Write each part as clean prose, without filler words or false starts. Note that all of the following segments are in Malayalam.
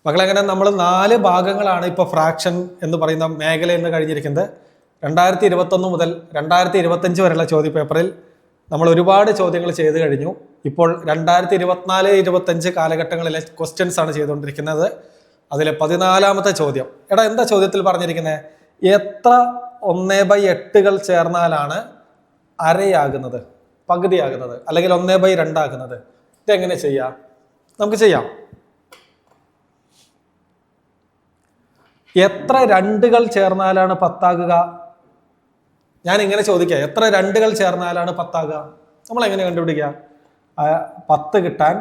മക്കളെ, അങ്ങനെ നമ്മൾ 4 ഭാഗങ്ങളാണ് ഇപ്പോൾ ഫ്രാക്ഷൻ എന്ന് പറയുന്ന മേഖല എന്ന് കഴിഞ്ഞിരിക്കുന്നത്. 2021 മുതൽ 2025 വരെയുള്ള ചോദ്യപേപ്പറിൽ നമ്മൾ ഒരുപാട് ചോദ്യങ്ങൾ ചെയ്തു കഴിഞ്ഞു. ഇപ്പോൾ 2024-25 കാലഘട്ടങ്ങളിലെ ക്വസ്റ്റ്യൻസ് ആണ് ചെയ്തുകൊണ്ടിരിക്കുന്നത്. അതിലെ 14ാമത്തെ ചോദ്യം. എടാ, എന്താ ചോദ്യത്തിൽ പറഞ്ഞിരിക്കുന്നത്? എത്ര 1/8 ചേർന്നാലാണ് അരയാകുന്നത്, പകുതിയാകുന്നത്, അല്ലെങ്കിൽ 1/2 ആകുന്നത്? ഇതെങ്ങനെ ചെയ്യാം? നമുക്ക് ചെയ്യാം. എത്ര 2 ചേർന്നാലാണ് 10 ആകുക? ഞാൻ ഇങ്ങനെ ചോദിക്കാം, എത്ര 2 ചേർന്നാലാണ് 10 ആകുക? നമ്മൾ എങ്ങനെ കണ്ടുപിടിക്കുക? 10 കിട്ടാൻ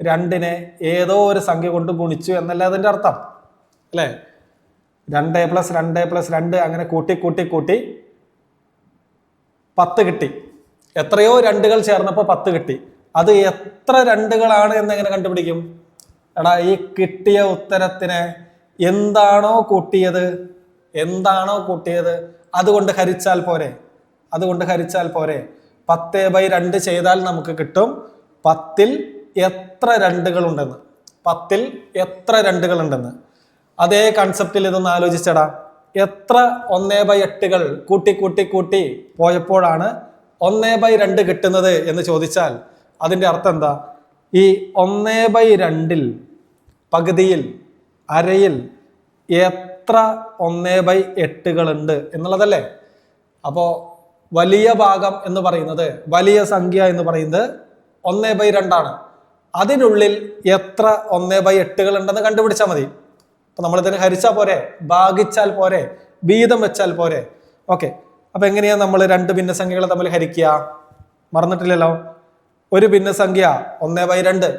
2നെ ഏതോ ഒരു സംഖ്യ കൊണ്ട് ഗുണിച്ചു എന്നല്ല അതിൻ്റെ അർത്ഥം, അല്ലേ? 2 + 2 + 2 അങ്ങനെ കൂട്ടി കൂട്ടി കൂട്ടി 10 കിട്ടി. എത്രയോ 2 ചേർന്നപ്പോൾ 10 കിട്ടി. അത് എത്ര 2 എന്നെങ്ങനെ കണ്ടുപിടിക്കും? എടാ, ഈ കിട്ടിയ ഉത്തരത്തിനെ എന്താണോ കൂട്ടിയത് അതുകൊണ്ട് ഹരിച്ചാൽ പോരെ. 10/2 ചെയ്താൽ നമുക്ക് കിട്ടും 10ൽ എത്ര 2 ഉണ്ടെന്ന്. അതേ കൺസെപ്റ്റിൽ ഇതൊന്ന് ആലോചിച്ചടാ. എത്ര 1/8 കൂട്ടി കൂട്ടി കൂട്ടി പോയപ്പോഴാണ് 1/2 കിട്ടുന്നത് എന്ന് ചോദിച്ചാൽ അതിൻ്റെ അർത്ഥം എന്താ? ഈ 1/2 പകുതിയിൽ, അരയിൽ എത്ര 1/8 ഉണ്ട് എന്നുള്ളതല്ലേ? അപ്പോൾ വലിയ ഭാഗം എന്ന് പറയുന്നത്, വലിയ സംഖ്യ എന്ന് പറയുന്നത് 1/2 അതിനുള്ളിൽ എത്ര 1/8 ഉണ്ടെന്ന് കണ്ടുപിടിച്ചാൽ മതി. അപ്പൊ നമ്മളിതിനെ ഹരിച്ചാൽ പോരെ, ഭാഗിച്ചാൽ പോരെ, വീതം വെച്ചാൽ പോരെ. ഓക്കെ, അപ്പൊ എങ്ങനെയാ നമ്മൾ 2 ഭിന്നസംഖ്യകളെ തമ്മിൽ ഹരിക്കുക? മറന്നിട്ടില്ലല്ലോ. ഒരു ഭിന്നസംഖ്യ 1/2,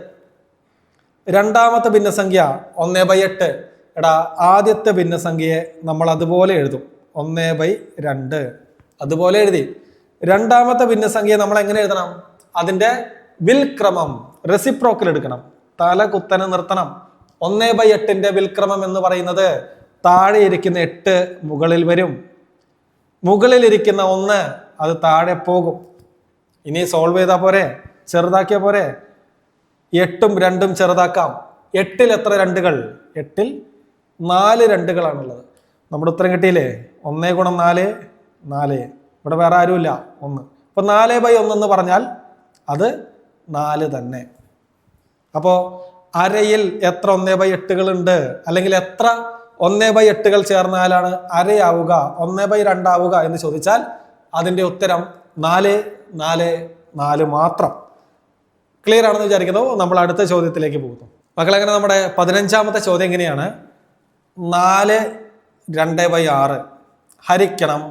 രണ്ടാമത്തെ ഭിന്നസംഖ്യ 1/8. എടാ, ആദ്യത്തെ ഭിന്നസംഖ്യയെ നമ്മൾ അതുപോലെ എഴുതും, 1/2 അതുപോലെ എഴുതി. രണ്ടാമത്തെ ഭിന്നസംഖ്യയെ നമ്മൾ എങ്ങനെ എഴുതണം? അതിന്റെ വിൽക്രമം, റെസിപ്രോക്കൽ എടുക്കണം, തല കുത്തനെ നിർത്തണം. 1/8 വിൽക്രമം എന്ന് പറയുന്നത് താഴെ ഇരിക്കുന്ന 8 മുകളിൽ വരും, മുകളിലിരിക്കുന്ന 1 അത് താഴെ പോകും. ഇനി സോൾവ് ചെയ്താൽ പോരെ, ചെറുതാക്കിയ പോരെ. 8ഉം 2ഉം ചെറുതാക്കാം. 8ൽ എത്ര 2? 8ൽ 4 2 നമ്മുടെ ഉത്തരം കിട്ടിയില്ലേ? 1 × 4 4. ഇവിടെ വേറെ ആരുമില്ല, 1. അപ്പൊ 4/1 എന്ന് പറഞ്ഞാൽ അത് 4 തന്നെ. അപ്പോ അരയിൽ എത്ര 1/8 ഉണ്ട്, അല്ലെങ്കിൽ എത്ര 1/8 ചേർന്നാലാണ് അരയാവുക, 1/2 ആവുക എന്ന് ചോദിച്ചാൽ അതിന്റെ ഉത്തരം 4 4 4 മാത്രം. ക്ലിയർ ആണെന്ന് വിചാരിക്കുന്നു. നമ്മൾ അടുത്ത ചോദ്യത്തിലേക്ക് പോകുന്നു. മക്കളെ, അങ്ങനെ നമ്മുടെ 15ാമത്തെ ചോദ്യം എങ്ങനെയാണ്? 4 2/6 ഹരിക്കണം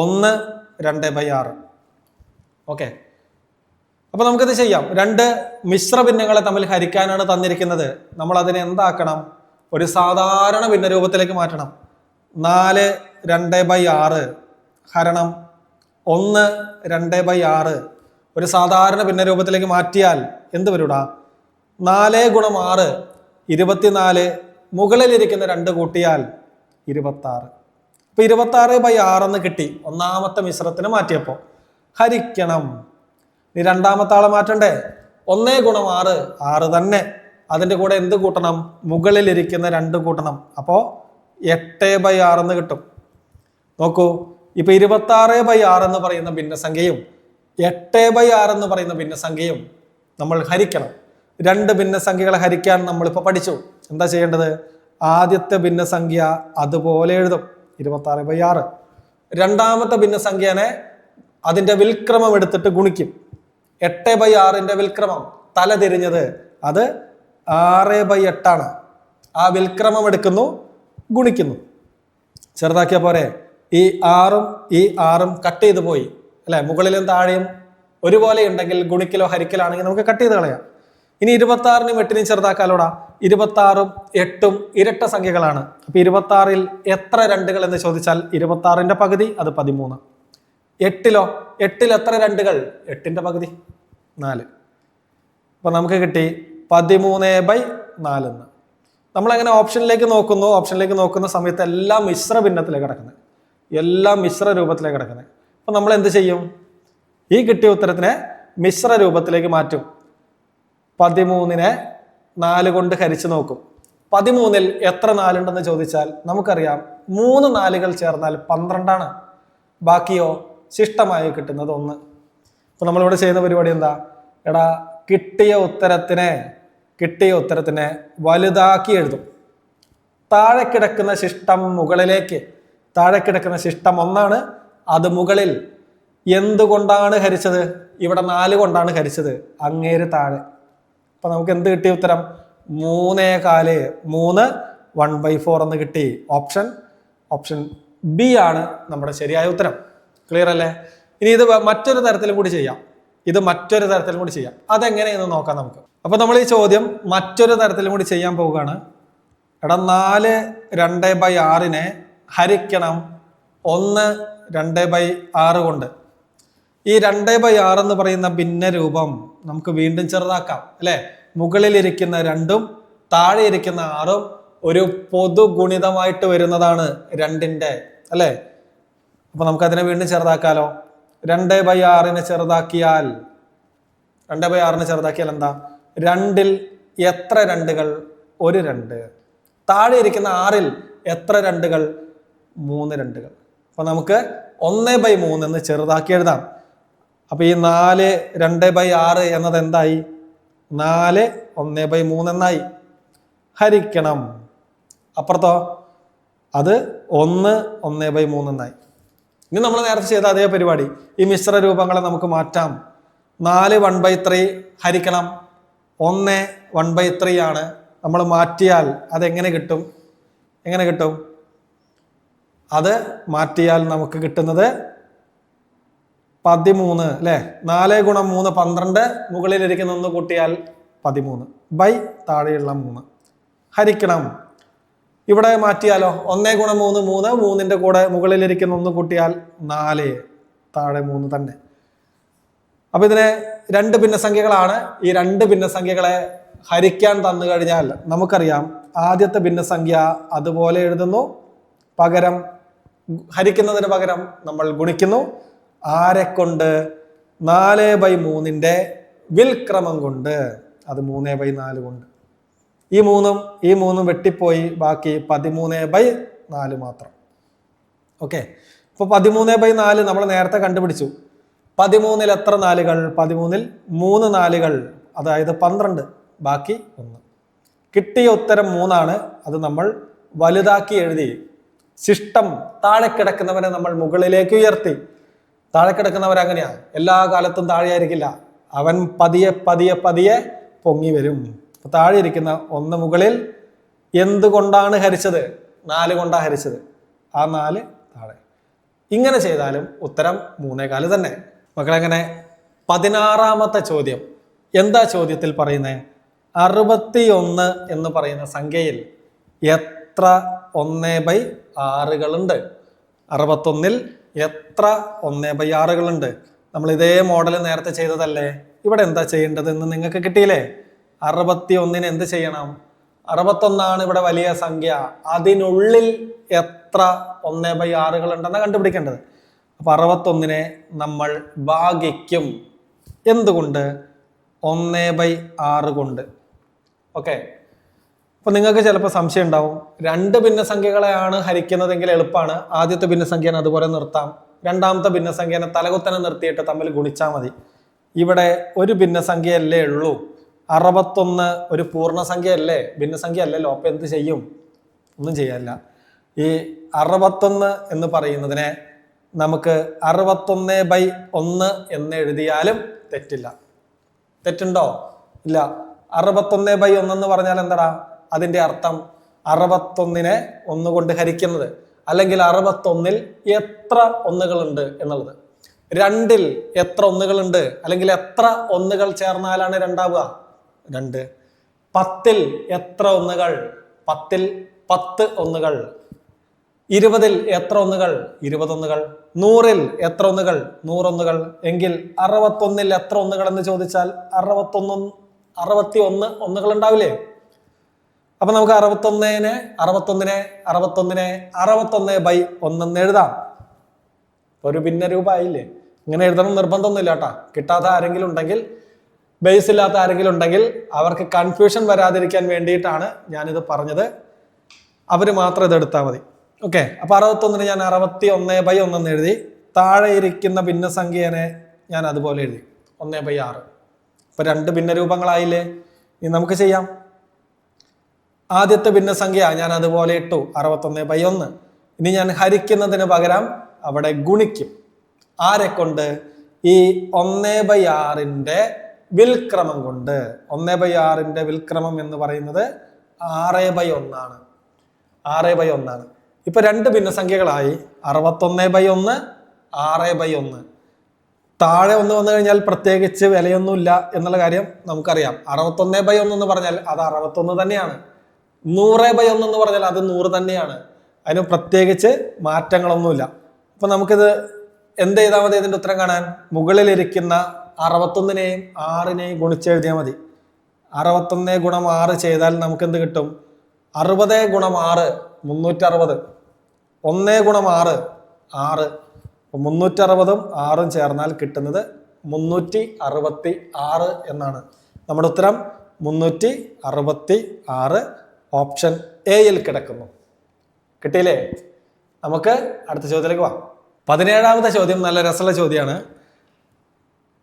1 2/6. ഓക്കെ, അപ്പൊ നമുക്കിത് ചെയ്യാം. 2 മിശ്ര ഭിന്നങ്ങളെ തമ്മിൽ ഹരിക്കാനാണ് തന്നിരിക്കുന്നത്. നമ്മൾ അതിനെ എന്താക്കണം? ഒരു സാധാരണ ഭിന്ന രൂപത്തിലേക്ക് മാറ്റണം. 4 2/6 ഹരണം 1 2/6 ഒരു സാധാരണ ഭിന്ന രൂപത്തിലേക്ക് മാറ്റിയാൽ എന്ത് വരൂടാ? 4 × 6 24. മുകളിലിരിക്കുന്ന 2 കൂട്ടിയാൽ 26. അപ്പൊ 26/6 എന്ന് കിട്ടി ഒന്നാമത്തെ മിശ്രത്തിന് മാറ്റിയപ്പോ. ഹരിക്കണം. ഇനി രണ്ടാമത്തെ ആളെ മാറ്റണ്ടേ? 1 × 6 6 തന്നെ. അതിന്റെ കൂടെ എന്ത് കൂട്ടണം? മുകളിലിരിക്കുന്ന 2 കൂട്ടണം. അപ്പോ 8/6 എന്ന് കിട്ടും. നോക്കൂ, ഇപ്പൊ 26/6 എന്ന് പറയുന്ന ഭിന്നസംഖ്യയും 8/6 എന്ന് പറയുന്ന ഭിന്നസംഖ്യയും നമ്മൾ ഹരിക്കണം. 2 ഭിന്നസംഖ്യകളെ ഹരിക്കാൻ നമ്മളിപ്പോൾ പഠിച്ചു. എന്താ ചെയ്യേണ്ടത്? ആദ്യത്തെ ഭിന്നസംഖ്യ അതുപോലെ എഴുതും, 26/6. രണ്ടാമത്തെ ഭിന്നസംഖ്യനെ അതിന്റെ വിൽക്രമം എടുത്തിട്ട് ഗുണിക്കും. 8/6 വിൽക്രമം തല തിരിഞ്ഞത് അത് 6/8. ആ വിൽക്രമം എടുക്കുന്നു, ഗുണിക്കുന്നു. ചെറുതാക്കിയ പോരെ. ഈ 6ഉം കട്ട് ചെയ്ത് പോയി, അല്ലെ? മുകളിലും താഴെയും ഒരുപോലെ ഉണ്ടെങ്കിൽ ഗുണിക്കലോ ഹരിക്കലാണെങ്കിൽ നമുക്ക് കട്ട് ചെയ്ത് കളയാം. ഇനി 26നും 8നും ചെറുതാക്കാലോടാ. 26ഉം 8ഉം ഇരട്ട സംഖ്യകളാണ്. അപ്പൊ 26ൽ എത്ര 2 എന്ന് ചോദിച്ചാൽ 26ന്റെ പകുതി അത് 13. 8ൽ എത്ര 2? 8ന്റെ പകുതി 4. അപ്പൊ നമുക്ക് കിട്ടി 13/4 എന്ന്. നമ്മളങ്ങനെ ഓപ്ഷനിലേക്ക് നോക്കുന്ന സമയത്ത് എല്ലാം മിശ്ര ഭിന്നത്തിലേക്ക് കിടക്കുന്നത്, എല്ലാം മിശ്ര രൂപത്തിലേക്ക് കിടക്കുന്നത്. അപ്പൊ നമ്മൾ എന്ത് ചെയ്യും? ഈ കിട്ടിയ ഉത്തരത്തിനെ മിശ്ര രൂപത്തിലേക്ക് മാറ്റും. 13നെ 4 കൊണ്ട് ഹരിച്ചു നോക്കും. 13-ൽ എത്ര നാലുണ്ടെന്ന് ചോദിച്ചാൽ നമുക്കറിയാം 3 നാലുകൾ ചേർന്നാൽ 12ആണ്. ബാക്കിയോ ശിഷ്ടമായി കിട്ടുന്നത് 1. അപ്പൊ നമ്മളിവിടെ ചെയ്യുന്ന പരിപാടി എന്താ? എടാ കിട്ടിയ ഉത്തരത്തിനെ വലുതാക്കി എഴുതും. താഴെ കിടക്കുന്ന ശിഷ്ടം മുകളിലേക്ക്, താഴെ കിടക്കുന്ന ശിഷ്ടം 1 അത് മുകളിൽ എന്തുകൊണ്ടാണ് ഹരിച്ചത്? ഇവിടെ 4 കൊണ്ടാണ് ഹരിച്ചത്. അങ്ങേര് താഴെ. അപ്പൊ നമുക്ക് എന്ത് കിട്ടിയ ഉത്തരം? 3/4 3 1/4 എന്ന് കിട്ടി. ഓപ്ഷൻ ബി ആണ് നമ്മുടെ ശരിയായ ഉത്തരം. ക്ലിയർ അല്ലേ? ഇനി ഇത് മറ്റൊരു തരത്തിലും കൂടി ചെയ്യാം. അതെങ്ങനെയെന്ന് നോക്കാം നമുക്ക്. അപ്പൊ നമ്മൾ ഈ ചോദ്യം മറ്റൊരു തരത്തിലും കൂടി ചെയ്യാൻ പോവുകയാണ്. എടാ 4 2/6 ഹരിക്കണം 1 2/6 കൊണ്ട്. ഈ 2/6 എന്ന് പറയുന്ന ഭിന്ന രൂപം നമുക്ക് വീണ്ടും ചെറുതാക്കാം അല്ലെ? മുകളിലിരിക്കുന്ന 2ഉം താഴെ ഇരിക്കുന്ന 6ഉം ഒരു പൊതു ഗുണിതമായിട്ട് വരുന്നതാണ് 2ന്റെ അല്ലെ? അപ്പൊ നമുക്ക് അതിനെ വീണ്ടും ചെറുതാക്കാലോ. 2/6 ചെറുതാക്കിയാൽ എന്താ? 2-ൽ എത്ര 2കൾ? 1 2. താഴെ ഇരിക്കുന്ന 6-ൽ എത്ര 2കൾ? 3 2കൾ. അപ്പൊ നമുക്ക് 1/3 എന്ന് ചെറുതാക്കി എഴുതാം. അപ്പൊ ഈ 4 2/6 എന്നത് എന്തായി? 4 1/3 എന്നായി. ഹരിക്കണം അപ്പുറത്തോ അത് 1 1/3 എന്നായി. ഇനി നമ്മൾ നേരത്തെ ചെയ്ത അതേ പരിപാടി, ഈ മിശ്ര രൂപങ്ങളെ നമുക്ക് മാറ്റാം. 4 1/3 ഹരിക്കണം 1 1/3 ആണ്. നമ്മൾ മാറ്റിയാൽ അതെങ്ങനെ കിട്ടും? അത് മാറ്റിയാൽ നമുക്ക് കിട്ടുന്നത് 13 അല്ലെ? 4 × 3 12, മുകളിലിരിക്കുന്ന 1 കൂട്ടിയാൽ 13 ബൈ താഴെയുള്ള 3 ഹരിക്കണം. ഇവിടെ മാറ്റിയാലോ? 1 × 3 3, 3ന്റെ കൂടെ മുകളിലിരിക്കുന്ന 1 കൂട്ടിയാൽ 4, താഴെ 3 തന്നെ. അപ്പൊ ഇതിനെ 2 ഭിന്നസംഖ്യകളാണ്. ഈ 2 ഭിന്നസംഖ്യകളെ ഹരിക്കാൻ തന്നു കഴിഞ്ഞാൽ നമുക്കറിയാം ആദ്യത്തെ ഭിന്നസംഖ്യ അതുപോലെ എഴുതുന്നു, ഹരിക്കുന്നതിന് പകരം നമ്മൾ ഗുണിക്കുന്നു. ആരെ കൊണ്ട്? 4/3 വിൽക്രമം കൊണ്ട്. അത് 3/4 കൊണ്ട്. ഈ മൂന്നും വെട്ടിപ്പോയി, ബാക്കി 13/4 മാത്രം. ഓക്കെ. ഇപ്പൊ 13/4 നമ്മൾ നേരത്തെ കണ്ടുപിടിച്ചു. 13-ൽ എത്ര നാലുകൾ? 13-ൽ 3 നാലുകൾ, അതായത് 12. ബാക്കി 1. കിട്ടിയ ഉത്തരം 3 ആണ്. അത് നമ്മൾ വലുതാക്കി എഴുതി. ശിഷ്ടം താഴെ കിടക്കുന്നവനെ നമ്മൾ മുകളിലേക്ക് ഉയർത്തി. താഴെ കിടക്കുന്നവർ അങ്ങനെയാ, എല്ലാ കാലത്തും താഴെയായിരിക്കില്ല. അവൻ പതിയെ പൊങ്ങി വരും. താഴെ ഇരിക്കുന്ന 1 മുകളിൽ എന്തുകൊണ്ടാണ് ഹരിച്ചത്? 4 കൊണ്ടാണ് ഹരിച്ചത്. ആ 4 താഴെ. ഇങ്ങനെ ചെയ്താലും ഉത്തരം 3/4 തന്നെ. മക്കളെങ്ങനെ? 16-ാമത്തെ ചോദ്യം എന്താ ചോദ്യത്തിൽ പറയുന്നത്? 61 എന്ന് പറയുന്ന സംഖ്യയിൽ എത്ര 1/6കളുണ്ട്? 61-ൽ എത്ര 1/6കളുണ്ട്? നമ്മൾ ഇതേ മോഡൽ നേരത്തെ ചെയ്തതല്ലേ? ഇവിടെ എന്താ ചെയ്യേണ്ടതെന്ന് നിങ്ങൾക്ക് കിട്ടിയില്ലേ? 61-ന് എന്ത് ചെയ്യണം? 61 ഇവിടെ വലിയ സംഖ്യ. അതിനുള്ളിൽ എത്ര 1/6കളുണ്ടെന്ന് കണ്ടുപിടിക്കേണ്ടത്. അപ്പൊ 61-നെ നമ്മൾ ഭാഗിക്കും. എന്തുകൊണ്ട്? 1/6 കൊണ്ട്. ഓക്കെ. അപ്പൊ നിങ്ങൾക്ക് ചിലപ്പോൾ സംശയം ഉണ്ടാവും, 2 ഭിന്നസംഖ്യകളെയാണ് ഹരിക്കുന്നതെങ്കിൽ എളുപ്പമാണ്. ആദ്യത്തെ ഭിന്നസംഖ്യനെ അതുപോലെ നിർത്താം, രണ്ടാമത്തെ ഭിന്നസംഖ്യനെ തലകുത്തനെ നിർത്തിയിട്ട് തമ്മിൽ ഗുണിച്ചാൽ മതി. ഇവിടെ ഒരു ഭിന്നസംഖ്യയല്ലേ ഉള്ളൂ. 61 ഒരു പൂർണ്ണസംഖ്യയല്ലേ, ഭിന്നസംഖ്യ അല്ലല്ലോ. അപ്പൊ എന്ത് ചെയ്യും? ഒന്നും ചെയ്യാനില്ല. ഈ 61 എന്ന് പറയുന്നതിനെ നമുക്ക് 61/1 എന്ന് എഴുതിയാലും തെറ്റില്ല. തെറ്റുണ്ടോ? ഇല്ല. 61/1 എന്ന് പറഞ്ഞാൽ എന്താടാ? അതിന്റെ അർത്ഥം 61-നെ 1 കൊണ്ട് ഹരിക്കുന്നത്, അല്ലെങ്കിൽ 61-ൽ എത്ര 1കളുണ്ട് എന്നുള്ളത്. 2-ൽ എത്ര 1കളുണ്ട്, അല്ലെങ്കിൽ എത്ര 1കൾ ചേർന്നാലാണ് 2 ആവുക? 2. 10-ൽ എത്ര 1കൾ? 10-ൽ 10 1കൾ. 20-ൽ എത്ര 1കൾ? 20 1കൾ. 100-ൽ എത്ര 1കൾ? 100 1കൾ. എങ്കിൽ 61-ൽ എത്ര 1കൾ എന്ന് ചോദിച്ചാൽ 61 1കൾ ഉണ്ടാവില്ലേ? അപ്പൊ നമുക്ക് 61-നെ 61/1 എന്ന് എഴുതാം. ഒരു ഭിന്ന രൂപമായില്ലേ? ഇങ്ങനെ എഴുതണം നിർബന്ധമൊന്നുമില്ല കേട്ടാ. കിട്ടാത്ത ആരെങ്കിലും ഉണ്ടെങ്കിൽ ബേസ് ഇല്ലാത്ത ആരെങ്കിലും ഉണ്ടെങ്കിൽ അവർക്ക് കൺഫ്യൂഷൻ വരാതിരിക്കാൻ വേണ്ടിയിട്ടാണ് ഞാനിത് പറഞ്ഞത്. അവർ മാത്രം ഇത് എടുത്താൽ മതി. ഓക്കെ, അപ്പൊ 61 ഞാൻ 61/1 എന്ന് എഴുതി. താഴെ ഇരിക്കുന്ന ഭിന്നസംഖ്യനെ ഞാൻ അതുപോലെ എഴുതി 1/6. ഇപ്പൊ 2 ഭിന്നരൂപങ്ങളായില്ലേ? ഇനി നമുക്ക് ചെയ്യാം. ആദ്യത്തെ ഭിന്നസംഖ്യ ഞാൻ അതുപോലെ ഇട്ടു 61/1. ഇനി ഞാൻ ഹരിക്കുന്നതിന് പകരം അവിടെ ഗുണിക്കും. ആരെ കൊണ്ട്? ഈ 1/6ന്റെ വിൽക്രമം കൊണ്ട്. 1/6ന്റെ വിൽക്രമം എന്ന് പറയുന്നത് 6/1 ആണ്. 6/1 ആണ്. ഇപ്പൊ 2 ഭിന്നസംഖ്യകളായി. 61/1, 6/1. താഴെ 1 വന്നു കഴിഞ്ഞാൽ പ്രത്യേകിച്ച് വിലയൊന്നുമില്ല എന്നുള്ള കാര്യം നമുക്കറിയാം. 61/1 എന്ന് പറഞ്ഞാൽ അത് 61 തന്നെയാണ്. 100/1 എന്ന് പറഞ്ഞാൽ അത് 100 തന്നെയാണ്. അതിന് പ്രത്യേകിച്ച് മാറ്റങ്ങളൊന്നുമില്ല. അപ്പൊ നമുക്കിത് എന്ത് ചെയ്താൽ മതി? ഇതിന്റെ ഉത്തരം കാണാൻ മുകളിലിരിക്കുന്ന 61നെയും 6നെയും ഗുണിച്ചെഴുതിയാൽ മതി. 61 ഗുണം 6 ചെയ്താൽ നമുക്ക് എന്ത് കിട്ടും? 60 ഗുണം 6 360. 1 ഗുണം 6 6. 360ഉം 6ഉം ചേർന്നാൽ കിട്ടുന്നത് 366 എന്നാണ്. നമ്മുടെ ഉത്തരം 366 ഓപ്ഷൻ എയിൽ കിടക്കുന്നു. കിട്ടിയില്ലേ? നമുക്ക് അടുത്ത ചോദ്യത്തിലേക്ക് പോവാം. 17ാമത്തെ ചോദ്യം നല്ല രസമുള്ള ചോദ്യമാണ്.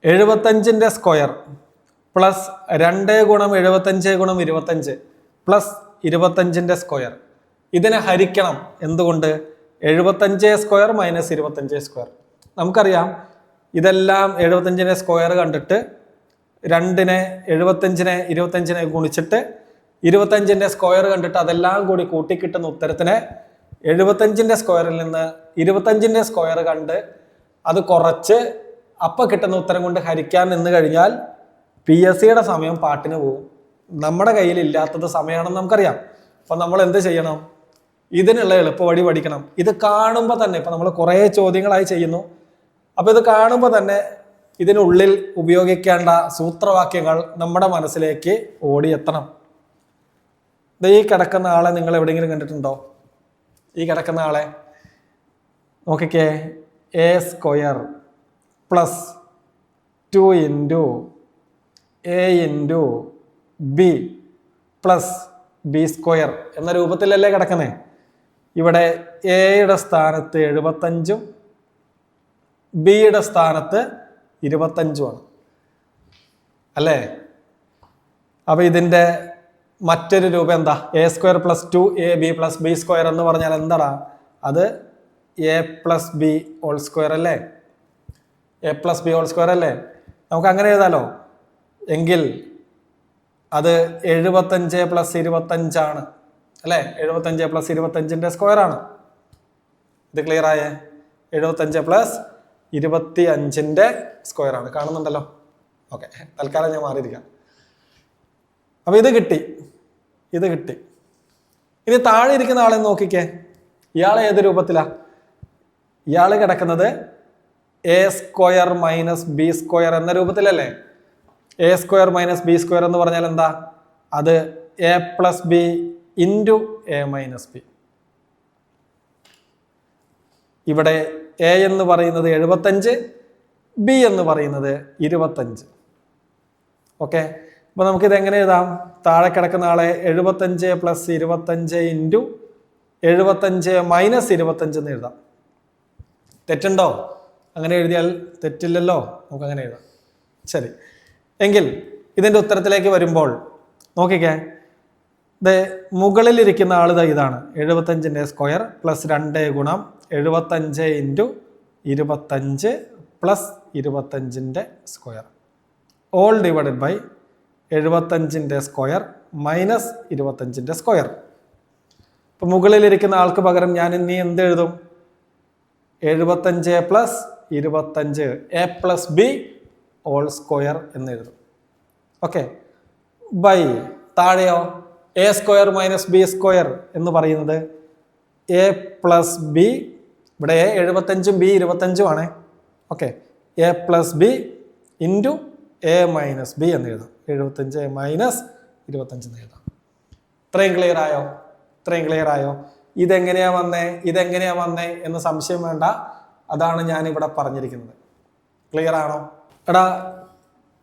75ന്റെ സ്ക്വയർ പ്ലസ് 2 ഗുണം 75 ഗുണം 25 പ്ലസ് 25ന്റെ സ്ക്വയർ. ഇതിനെ ഹരിക്കണം. എന്തുകൊണ്ട്? 75 സ്ക്വയർ മൈനസ് 25 സ്ക്വയർ. നമുക്കറിയാം ഇതെല്ലാം 75ന്റെ സ്ക്വയർ കണ്ടിട്ട് 2നെ 75നെ 25നെ ഗുണിച്ചിട്ട് 25ന്റെ സ്ക്വയർ കണ്ടിട്ട് അതെല്ലാം കൂടി കൂട്ടിക്കിട്ടുന്ന ഉത്തരത്തിനെ 75ന്റെ സ്ക്വയറിൽ നിന്ന് 25ന്റെ സ്ക്വയർ കണ്ട് അത് കുറച്ച് അപ്പൊ കിട്ടുന്ന ഉത്തരം കൊണ്ട് ഹരിക്കാൻ നിന്ന് കഴിഞ്ഞാൽ PSCയുടെ സമയം പാട്ടിന് പോകും. നമ്മുടെ കയ്യിൽ ഇല്ലാത്തത് സമയമാണെന്ന് നമുക്കറിയാം. അപ്പൊ നമ്മൾ എന്ത് ചെയ്യണം? ഇതിനുള്ള എളുപ്പവഴി പഠിക്കണം. ഇത് കാണുമ്പോൾ തന്നെ ഇപ്പൊ നമ്മൾ കുറെ ചോദ്യങ്ങളായി ചെയ്യുന്നു. അപ്പൊ ഇത് കാണുമ്പോൾ തന്നെ ഇതിനുള്ളിൽ ഉപയോഗിക്കേണ്ട സൂത്രവാക്യങ്ങൾ നമ്മുടെ മനസ്സിലേക്ക് ഓടിയെത്തണം. ഈ കിടക്കുന്ന ആളെ നിങ്ങൾ എവിടെയെങ്കിലും കണ്ടിട്ടുണ്ടോ? ഈ കിടക്കുന്ന ആളെ നോക്കിക്കേ. A square plus 2 into A into B plus B square എന്ന രൂപത്തിലല്ലേ കിടക്കുന്നേ? ഇവിടെ എയുടെ സ്ഥാനത്ത് 75ഉം ബിയുടെ സ്ഥാനത്ത് 25ഉമാണ് അല്ലേ? അപ്പൊ ഇതിന്റെ മറ്റൊരു രൂപം എന്താ? A square plus 2AB plus B square എന്ന് പറഞ്ഞാൽ എന്താടാ? അത് A plus B whole square അല്ലേ? A plus B whole square അല്ലേ? നമുക്ക് അങ്ങനെ എഴുതാലോ. എങ്കിൽ അത് 75 പ്ലസ് 25 ആണ് അല്ലെ? 75 പ്ലസ് 25ന്റെ സ്ക്വയർ ആണ്. ഇത് ക്ലിയർ ആയേ? 75 പ്ലസ് 25ന്റെ സ്ക്വയർ ആണ്. കാണുന്നുണ്ടല്ലോ? ഓക്കെ, തൽക്കാലം ഞാൻ മാറിയിരിക്കാം. അപ്പൊ ഇത് കിട്ടി. ഇനി താഴെ ഇരിക്കുന്ന ആളെ നോക്കിക്കേ. ഇയാൾ ഏത് രൂപത്തിലാ? ഇയാൾ കിടക്കുന്നത് A square minus B square എന്ന രൂപത്തിലല്ലേ? A square minus B square എന്ന് പറഞ്ഞാൽ എന്താ? അത് A plus B into A minus B. ഇവിടെ A എന്ന് പറയുന്നത് 75, B എന്ന് പറയുന്നത് 25. ഓക്കെ, അപ്പൊ നമുക്കിത് എങ്ങനെ എഴുതാം? താഴെ കിടക്കുന്ന ആളെ 75 പ്ലസ് 25 ഇൻറ്റു 75 മൈനസ് 25 എന്ന് എഴുതാം. തെറ്റുണ്ടോ? അങ്ങനെ എഴുതിയാൽ തെറ്റില്ലല്ലോ. നമുക്ക് അങ്ങനെ എഴുതാം. ശരി, എങ്കിൽ ഇതിന്റെ ഉത്തരത്തിലേക്ക് വരുമ്പോൾ നോക്കിക്കേ. മുകളിലിരിക്കുന്ന ആൾ ഇതാണ് 75ന്റെ സ്ക്വയർ പ്ലസ് 2 ഗുണം 75 ഇൻറ്റു 25 പ്ലസ് 25ന്റെ സ്ക്വയർ ഓൾ ഡിവൈഡഡ് ബൈ 75ന്റെ സ്ക്വയർ മൈനസ് 25ന്റെ സ്ക്വയർ. ഇപ്പൊ മുകളിലിരിക്കുന്ന ആൾക്ക് പകരം ഞാൻ ഇനി എന്ത് എഴുതും? 75 plus 25 A plus B whole square എന്ന് എഴുതും. ഓക്കെ, ബൈ താഴെയോ A square minus B square എന്ന് പറയുന്നത് A പ്ലസ് B. ഇവിടെ A 75ഉം B 25ഉം ആണ്. Okay, A plus B into A minus B എന്ന് എഴുതാം. 75 മൈനസ് 25 എന്ന് എഴുതാം. ഇത്രയും ക്ലിയർ ആയോ? ഇതെങ്ങനെയാ വന്നേ എന്ന് സംശയം വേണ്ട. അതാണ് ഞാൻ ഇവിടെ പറഞ്ഞിരിക്കുന്നത്. ക്ലിയർ ആണോ? എടാ,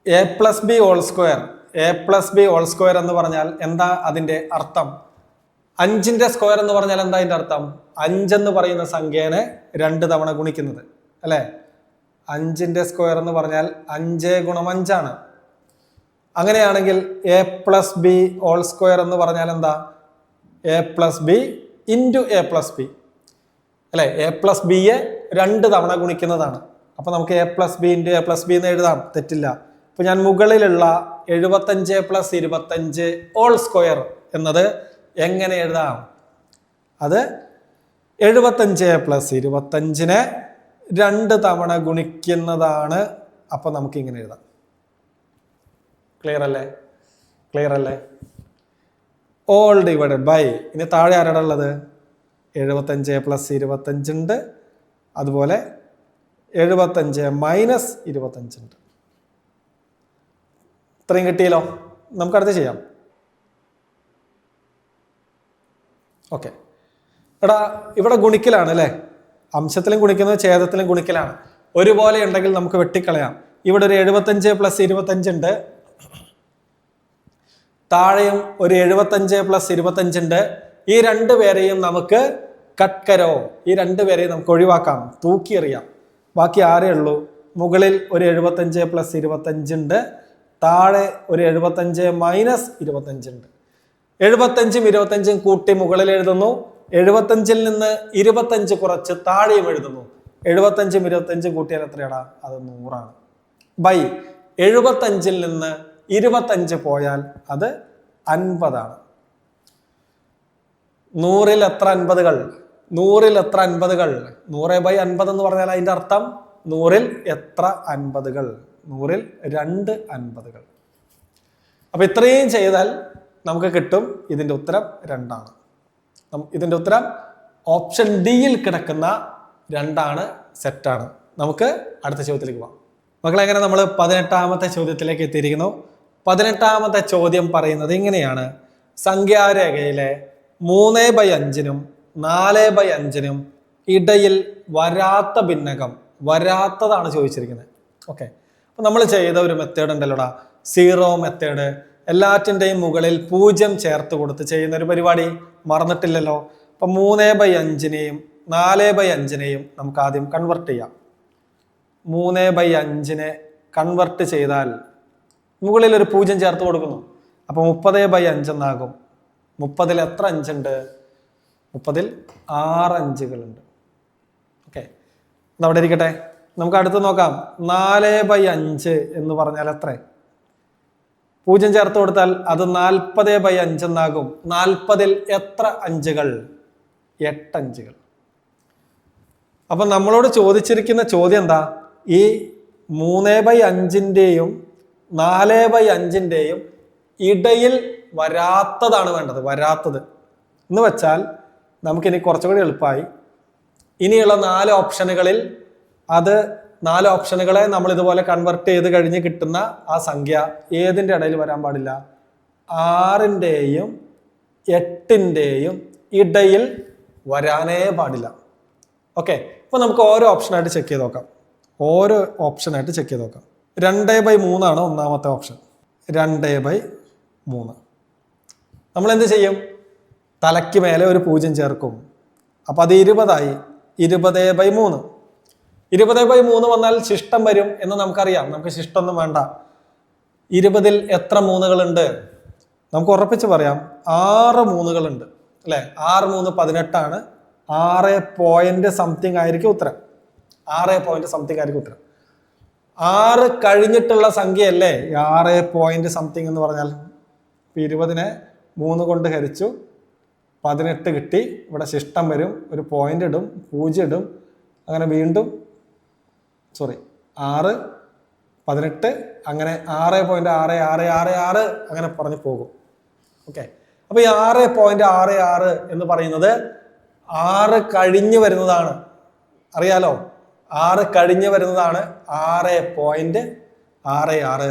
A plus B whole square, A plus B whole square എന്ന് പറഞ്ഞാൽ എന്താ അതിന്റെ അർത്ഥം? 5ന്റെ സ്ക്വയർ എന്ന് പറഞ്ഞാൽ എന്താ അതിന്റെ അർത്ഥം? 5 എന്ന് പറയുന്ന സംഖ്യേനെ 2 തവണ ഗുണിക്കുന്നത് അല്ലെ? 5ന്റെ സ്ക്വയർ എന്ന് പറഞ്ഞാൽ 5 ഗുണം 5 ആണ്. അങ്ങനെയാണെങ്കിൽ A plus B whole square എന്ന് പറഞ്ഞാൽ എന്താ? A plus B into A plus B അല്ലെ? എ പ്ലസ് ബിയെ 2 തവണ ഗുണിക്കുന്നതാണ്. അപ്പൊ നമുക്ക് A plus B into A plus B എന്ന് എഴുതാം, തെറ്റില്ല. അപ്പൊ ഞാൻ മുകളിലുള്ള 75 പ്ലസ് 25 ഹോൾ സ്ക്വയർ എന്നത് എങ്ങനെ എഴുതാം? അത് 75 പ്ലസ് 25നെ 2 തവണ ഗുണിക്കുന്നതാണ്. അപ്പൊ നമുക്ക് ഇങ്ങനെ എഴുതാം. ക്ലിയർ അല്ലേ? ക്ലിയർ അല്ലേ? ഓൾ ഡിവൈഡഡ് ബൈ, ഇനി താഴെ ആരാണ് ഉള്ളത്? 75 പ്ലസ് 25 ഉണ്ട്, അതുപോലെ 75 മൈനസ് 25 ഉണ്ട്. ഇത്രയും കിട്ടിയല്ലോ. നമുക്കടുത്ത് ചെയ്യാം. ഓക്കെ, എടാ ഇവിടെ ഗുണിക്കലാണ് അല്ലേ? അംശത്തിലും ഗുണിക്കുന്നത് ഛേദത്തിലും ഗുണിക്കലാണ്. ഒരുപോലെ ഉണ്ടെങ്കിൽ നമുക്ക് വെട്ടിക്കളയാം. ഇവിടെ ഒരു 75 പ്ലസ് 25 ഉണ്ട്, താഴെയും ഒരു 75 പ്ലസ് 25 ഉണ്ട്. ഈ 2 പേരെയും നമുക്ക് കട്ട്കരോ, ഈ 2 പേരെയും നമുക്ക് ഒഴിവാക്കാം, തൂക്കിയെറിയാം. ബാക്കി ആരേ ഉള്ളൂ? മുകളിൽ ഒരു 75 പ്ലസ് 25 ഉണ്ട്, താഴെ ഒരു 75 മൈനസ് 25 ഉണ്ട്. 75ഉം 25ഉം കൂട്ടി മുകളിൽ എഴുതുന്നു, 75ൽ നിന്ന് 25 കുറച്ച് താഴെയും എഴുതുന്നു. 75ഉം 25ഉം കൂട്ടിയാൽ എത്രയാടാ? അത് 100ആണ്. ബൈ 75ൽ നിന്ന് 25 പോയാൽ അത് 50ആണ്. 100ൽ എത്ര 50കൾ? 100ൽ എത്ര 50കൾ? 100/50 എന്ന് പറഞ്ഞാൽ അതിന്റെ അർത്ഥം 100ൽ എത്ര 50കൾ? 100ൽ 2 50കൾ. അപ്പൊ ഇത്രയും ചെയ്താൽ നമുക്ക് കിട്ടും ഇതിന്റെ ഉത്തരം 2 ആണ്. ഇതിന്റെ ഉത്തരം ഓപ്ഷൻ ഡിയിൽ കിടക്കുന്ന 2 ആണ്, സെറ്റാണ്. നമുക്ക് അടുത്ത ചോദ്യത്തിലേക്ക് പോകാം. മക്കളെ, അങ്ങനെ നമ്മൾ 18ാമത്തെ ചോദ്യത്തിലേക്ക് എത്തിയിരിക്കുന്നു. 18ാമത്തെ ചോദ്യം പറയുന്നത് ഇങ്ങനെയാണ്: സംഖ്യാരേഖയിലെ 3/5നും 4/5നും ഇടയിൽ വരാത്ത ഭിന്നകം, വരാത്തതാണ് ചോദിച്ചിരിക്കുന്നത്. ഓക്കെ, അപ്പൊ നമ്മൾ ചെയ്ത ഒരു മെത്തേഡ് ഉണ്ടല്ലോടാ, സീറോ മെത്തേഡ്. എല്ലാറ്റിൻ്റെയും മുകളിൽ 0 ചേർത്ത് കൊടുത്ത് ചെയ്യുന്ന ഒരു പരിപാടി മറന്നിട്ടില്ലല്ലോ. അപ്പൊ 3/5നെയും 4/5നെയും നമുക്ക് ആദ്യം കൺവെർട്ട് ചെയ്യാം. 3/5നെ കൺവെർട്ട് ചെയ്താൽ മുകളിൽ ഒരു 0 ചേർത്ത് കൊടുക്കുന്നു. അപ്പൊ 30/5 എന്നാകും. 30ൽ എത്ര 5 ഉണ്ട്? 30ൽ 6 അഞ്ചുകളുണ്ട്. ഓക്കെ, അതവിടെ ഇരിക്കട്ടെ. നമുക്ക് അടുത്ത് നോക്കാം. 4/5 എന്ന് പറഞ്ഞാൽ എത്ര? 0 ചേർത്ത് കൊടുത്താൽ അത് 40/5 എന്നാകും. 40ൽ എത്ര അഞ്ചുകൾ? 8 അഞ്ചുകൾ. അപ്പൊ നമ്മളോട് ചോദിച്ചിരിക്കുന്ന ചോദ്യം എന്താ? ഈ 3/5ന്റെയും 4/5ന്റെയും ഇടയിൽ വരാത്തതാണ് വേണ്ടത്. വരാത്തത് എന്ന് വെച്ചാൽ നമുക്കിനി കുറച്ചുകൂടി എളുപ്പമായി. ഇനിയുള്ള 4 ഓപ്ഷനുകളിൽ അത് 4 ഓപ്ഷനുകളെ നമ്മൾ ഇതുപോലെ കൺവെർട്ട് ചെയ്ത് കഴിഞ്ഞ് കിട്ടുന്ന ആ സംഖ്യ ഏതിൻ്റെ ഇടയിൽ വരാൻ പാടില്ല? 6ന്റെയും 8ന്റെയും ഇടയിൽ വരാനേ പാടില്ല. ഓക്കെ, അപ്പൊ നമുക്ക് ഓരോ ഓപ്ഷനായിട്ട് ചെക്ക് ചെയ്ത് നോക്കാം. 2/3 ആണ് ഒന്നാമത്തെ ഓപ്ഷൻ. 2/3 നമ്മൾ എന്ത് ചെയ്യും? തലയ്ക്ക് മേലെ ഒരു 0 ചേർക്കും. അപ്പൊ അത് 20ആയി. 20/3. 20/3 വന്നാൽ ശിഷ്ടം വരും എന്ന് നമുക്കറിയാം. നമുക്ക് ശിഷ്ടമൊന്നും വേണ്ട. 20ൽ എത്ര 3കളുണ്ട്? നമുക്ക് ഉറപ്പിച്ച് പറയാം, 6 3കളുണ്ട് അല്ലെ? 6 3 18 ആണ്. 6 പോയിന്റ് സംതിങ് ആയിരിക്കും ഉത്തരം. 6 പോയിന്റ് സംതിങ് ആയിരിക്കും ഉത്തരം. 6 കഴിഞ്ഞിട്ടുള്ള സംഖ്യയല്ലേ 6 പോയിന്റ് സംതിങ് എന്ന് പറഞ്ഞാൽ? 20നെ 3 കൊണ്ട് ഹരിച്ചു, 18 കിട്ടി. ഇവിടെ ശിഷ്ടം വരും, ഒരു പോയിന്റ് ഇടും, 0 ഇടും, അങ്ങനെ വീണ്ടും 6 18 അങ്ങനെ 6.666 അങ്ങനെ പറഞ്ഞു പോകും. ഓക്കെ, അപ്പൊ ഈ 6.66 എന്ന് പറയുന്നത് 6 കഴിഞ്ഞ് വരുന്നതാണ്. അറിയാലോ, 6 കഴിഞ്ഞ് വരുന്നതാണ് 6.66.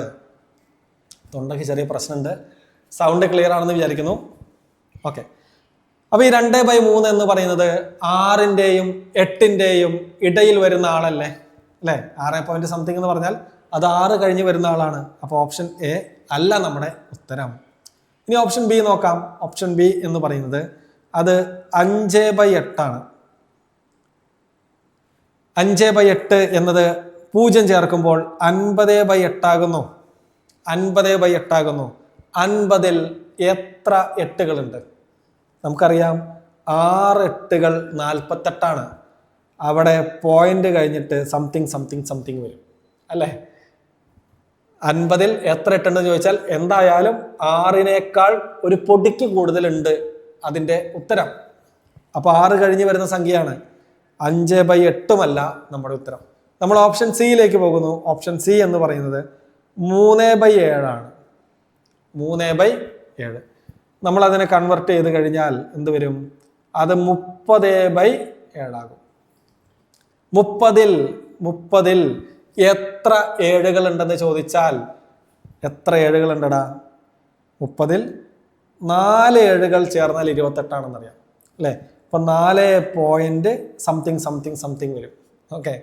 തൊണ്ടയ്ക്ക് ചെറിയ പ്രശ്നമുണ്ട്, സൗണ്ട് ക്ലിയർ ആണെന്ന് വിചാരിക്കുന്നു. ഓക്കെ, അപ്പൊ ഈ 2/3 എന്ന് പറയുന്നത് 6ന്റെയും 8ന്റെയും ഇടയിൽ വരുന്ന ആളല്ലേ? അല്ലെ? 6 പോയിന്റ് സംതിങ് എന്ന് പറഞ്ഞാൽ അത് 6 കഴിഞ്ഞ് വരുന്ന ആളാണ്. അപ്പോൾ ഓപ്ഷൻ എ അല്ല നമ്മുടെ ഉത്തരം. ഇനി ഓപ്ഷൻ ബി നോക്കാം. ഓപ്ഷൻ ബി എന്ന് പറയുന്നത് അത് 5/8 ആണ്. 5/8 എന്നത് 0 ചേർക്കുമ്പോൾ 50/8 ആകുന്നു. 50/8 ആകുന്നു. 50-ൽ എത്ര എട്ടുകളുണ്ട്? നമുക്കറിയാം 6 എട്ടുകൾ 48 അവിടെ പോയിന്റ് കഴിഞ്ഞിട്ട് സംതിങ് വരും അല്ലേ? 50-ൽ എത്ര എട്ടുണ്ടെന്ന് ചോദിച്ചാൽ എന്തായാലും 6-നേക്കാൾ ഒരു പൊടിക്ക് കൂടുതലുണ്ട് അതിൻ്റെ ഉത്തരം. അപ്പോൾ 6 കഴിഞ്ഞ് വരുന്ന സംഖ്യയാണ്. 5/8 നമ്മുടെ ഉത്തരം. നമ്മൾ ഓപ്ഷൻ സിയിലേക്ക് പോകുന്നു. ഓപ്ഷൻ സി എന്ന് പറയുന്നത് 3/7 ആണ്. 3/7 നമ്മൾ അതിനെ കൺവെർട്ട് ചെയ്ത് കഴിഞ്ഞാൽ എന്ത് വരും? അത് 30/7 ആകും. 30-ൽ എത്ര ഏഴുകൾ ഉണ്ടെന്ന് ചോദിച്ചാൽ എത്ര ഏഴുകൾ ഉണ്ടടാ? 30-ൽ 4 ഏഴുകൾ ചേർന്നാൽ 28 ആണെന്നറിയാം അല്ലേ? അപ്പൊ 4 വരും. ഓക്കെ,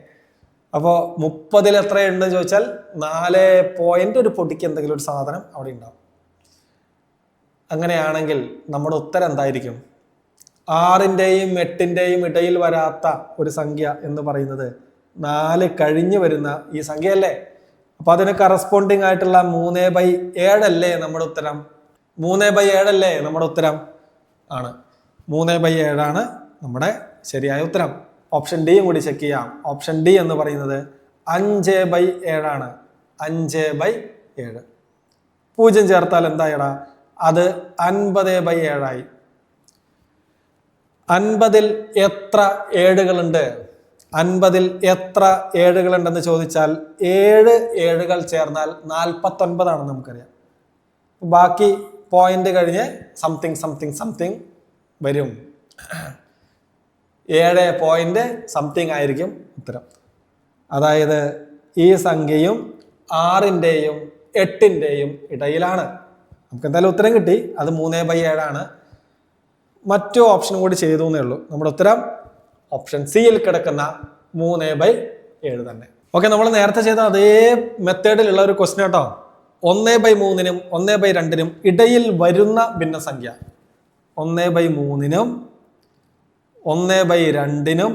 അപ്പോൾ 30-ൽ എത്ര ഉണ്ടെന്ന് ചോദിച്ചാൽ 4 ഒരു പൊടിക്ക് എന്തെങ്കിലും ഒരു സാധനം അവിടെ ഉണ്ടാവും. അങ്ങനെയാണെങ്കിൽ നമ്മുടെ ഉത്തരം എന്തായിരിക്കും? 6-ന്റെയും 8-ന്റെയും ഇടയിൽ വരാത്ത ഒരു സംഖ്യ എന്ന് പറയുന്നത് 4 കഴിഞ്ഞു വരുന്ന ഈ സംഖ്യയല്ലേ? അപ്പൊ അതിന് കറസ്പോണ്ടിങ് ആയിട്ടുള്ള 3/7 അല്ലേ നമ്മുടെ ഉത്തരം? 3/7 അല്ലേ നമ്മുടെ ഉത്തരം? ആണ്. 3/7 ആണ് നമ്മുടെ ശരിയായ ഉത്തരം. ഓപ്ഷൻ ഡിയും കൂടി ചെക്ക് ചെയ്യാം. ഓപ്ഷൻ ഡി എന്ന് പറയുന്നത് 5/7 ആണ്. 5/7. 0 ചേർത്താൽ എന്തായടാ? അത് 50/7 ആയി. 50-ൽ എത്ര ഏഴുകളുണ്ട്? 50-ൽ എത്ര ഏഴുകളുണ്ടെന്ന് ചോദിച്ചാൽ 7 ഏഴുകൾ ചേർന്നാൽ 49 ആണ് നമുക്കറിയാം. ബാക്കി പോയിന്റ് കഴിഞ്ഞ് സംതിങ് വരും. 7 ആയിരിക്കും ഉത്തരം. അതായത് ഈ സംഖ്യയും 6-ന്റെയും 8-ന്റെയും ഇടയിലാണ്. നമുക്ക് എന്തായാലും ഉത്തരം കിട്ടി. അത് 3/7 ആണ്. മറ്റു ഓപ്ഷൻ കൂടി ചെയ്തു എന്നേ ഉള്ളൂ. നമ്മുടെ ഉത്തരം ഓപ്ഷൻ സിയിൽ കിടക്കുന്ന 3/7 തന്നെ. ഓക്കെ, നമ്മൾ നേരത്തെ ചെയ്ത അതേ മെത്തേഡിലുള്ള ഒരു ക്വസ്റ്റ്യൻ കേട്ടോ. 1/3-നും 1/2-നും ഇടയിൽ വരുന്ന ഭിന്നസംഖ്യ. 1/3-നും 1/2-നും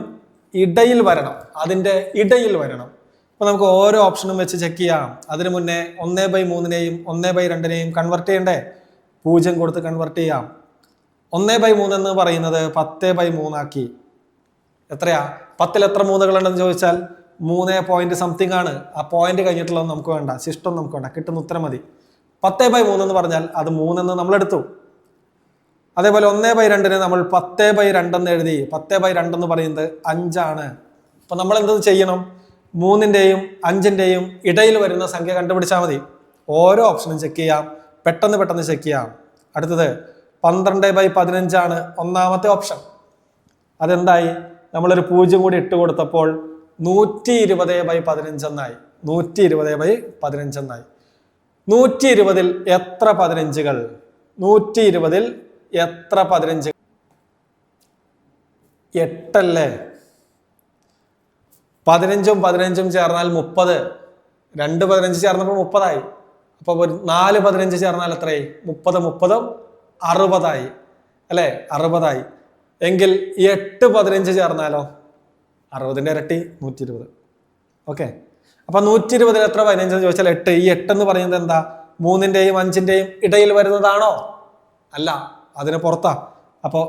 ഇടയിൽ വരണം. അതിൻ്റെ ഇടയിൽ വരണം. അപ്പൊ നമുക്ക് ഓരോ ഓപ്ഷനും വെച്ച് ചെക്ക് ചെയ്യാം. അതിനു മുന്നേ 1/3-നെയും 1/2-നെയും കൺവെർട്ട് ചെയ്യണ്ടേ? 0 കൊടുത്ത് കൺവെർട്ട് ചെയ്യാം. 1/3 എന്ന് പറയുന്നത് 10/3 ആക്കി. എത്രയാ? 10-ൽ എത്ര 3കൾ ഉണ്ടെന്ന് ചോദിച്ചാൽ 3 ആണ്. ആ പോയിന്റ് കഴിഞ്ഞിട്ടുള്ളത് നമുക്ക് വേണ്ട, ശിഷ്ടം നമുക്ക് വേണ്ട, കിട്ടുന്ന ഉത്തരം മതി. 10/3 എന്ന് പറഞ്ഞാൽ അത് 3 എന്ന് നമ്മൾ എടുത്തു. അതേപോലെ 1/2-ന് നമ്മൾ 10/2 എന്ന് എഴുതി. 10/2 എന്ന് പറയുന്നത് 5 ആണ്. അപ്പൊ നമ്മൾ എന്ത് ചെയ്യണം? 3-ന്റെയും 5-ന്റെയും ഇടയിൽ വരുന്ന സംഖ്യ കണ്ടുപിടിച്ചാൽ മതി. ഓരോ ഓപ്ഷനും ചെക്ക് ചെയ്യാം. പെട്ടെന്ന് ചെക്ക് ചെയ്യാം. അടുത്തത് 12/15 ആണ് ഒന്നാമത്തെ ഓപ്ഷൻ. അതെന്തായി? നമ്മളൊരു 0 കൂടി ഇട്ട് കൊടുത്തപ്പോൾ 120/15 എന്നായി. 120/15 എന്നായി. 120-ൽ എത്ര 15കൾ? 120-ൽ എത്ര 15? 8 അല്ലേ? 15 ചേർന്നാൽ 30. 2 15 ചേർന്നപ്പോൾ 30 ആയി. അപ്പൊ 4 15 ചേർന്നാൽ എത്രയായി? 30 60 ആയി അല്ലെ? 60 ആയി. എങ്കിൽ 8 15 ചേർന്നാലോ? 60-ന്റെ ഇരട്ടി 120. ഓക്കെ, അപ്പൊ 120-ൽ എത്ര 15 എന്ന് ചോദിച്ചാൽ 8. ഈ 8 എന്ന് പറയുന്നത് എന്താ? 3-ന്റെയും 5-ന്റെയും ഇടയിൽ വരുന്നതാണോ? അല്ല, അതിന് പുറത്താ. അപ്പോൾ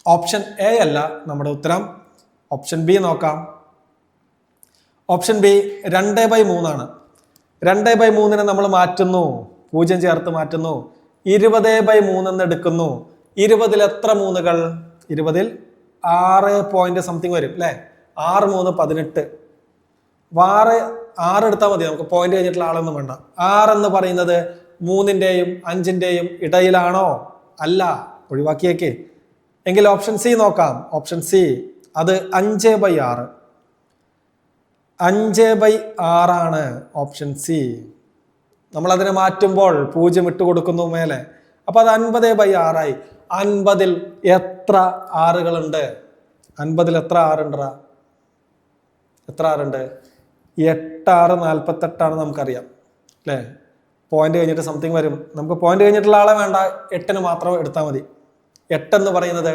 ഓപ്ഷൻ എ അല്ല നമ്മുടെ ഉത്തരം. ഓപ്ഷൻ ബി നോക്കാം. ഓപ്ഷൻ ബി 2/3 ആണ്. 2/3-നെ നമ്മൾ മാറ്റുന്നു. 0 ചേർത്ത് മാറ്റുന്നു. 20/3 എന്ന് എടുക്കുന്നു. 20-ൽ എത്ര 3കൾ? 20-ൽ 6 വരും അല്ലെ? 6 3 18. 6 എടുത്താൽ മതി. നമുക്ക് പോയിന്റ് കഴിഞ്ഞിട്ടുള്ള ആളൊന്നും വേണ്ട. 6 എന്ന് പറയുന്നത് 3-ന്റെയും 5-ന്റെയും ഇടയിലാണോ? അല്ല, ഒഴിവാക്കിയേക്ക്. എങ്കിൽ ഓപ്ഷൻ സി നോക്കാം. ഓപ്ഷൻ സി അത് 5/6. 5/6 ആണ് ഓപ്ഷൻ സി. നമ്മൾ അതിനെ മാറ്റുമ്പോൾ 0 ഇട്ട് കൊടുക്കുന്നു മേലെ. അപ്പൊ അത് 50/6 ആയി. 50-ൽ എത്ര 6കളുണ്ട്? 50-ൽ എത്ര 6 ഉണ്ട്? എത്ര 6 ഉണ്ട്? 8 48 നമുക്കറിയാം അല്ലേ? പോയിന്റ് കഴിഞ്ഞിട്ട് സംതിങ് വരും. നമുക്ക് പോയിന്റ് കഴിഞ്ഞിട്ടുള്ള ആളെ വേണ്ട, 8 മാത്രം എടുത്താൽ മതി. 8 എന്ന് പറയുന്നത്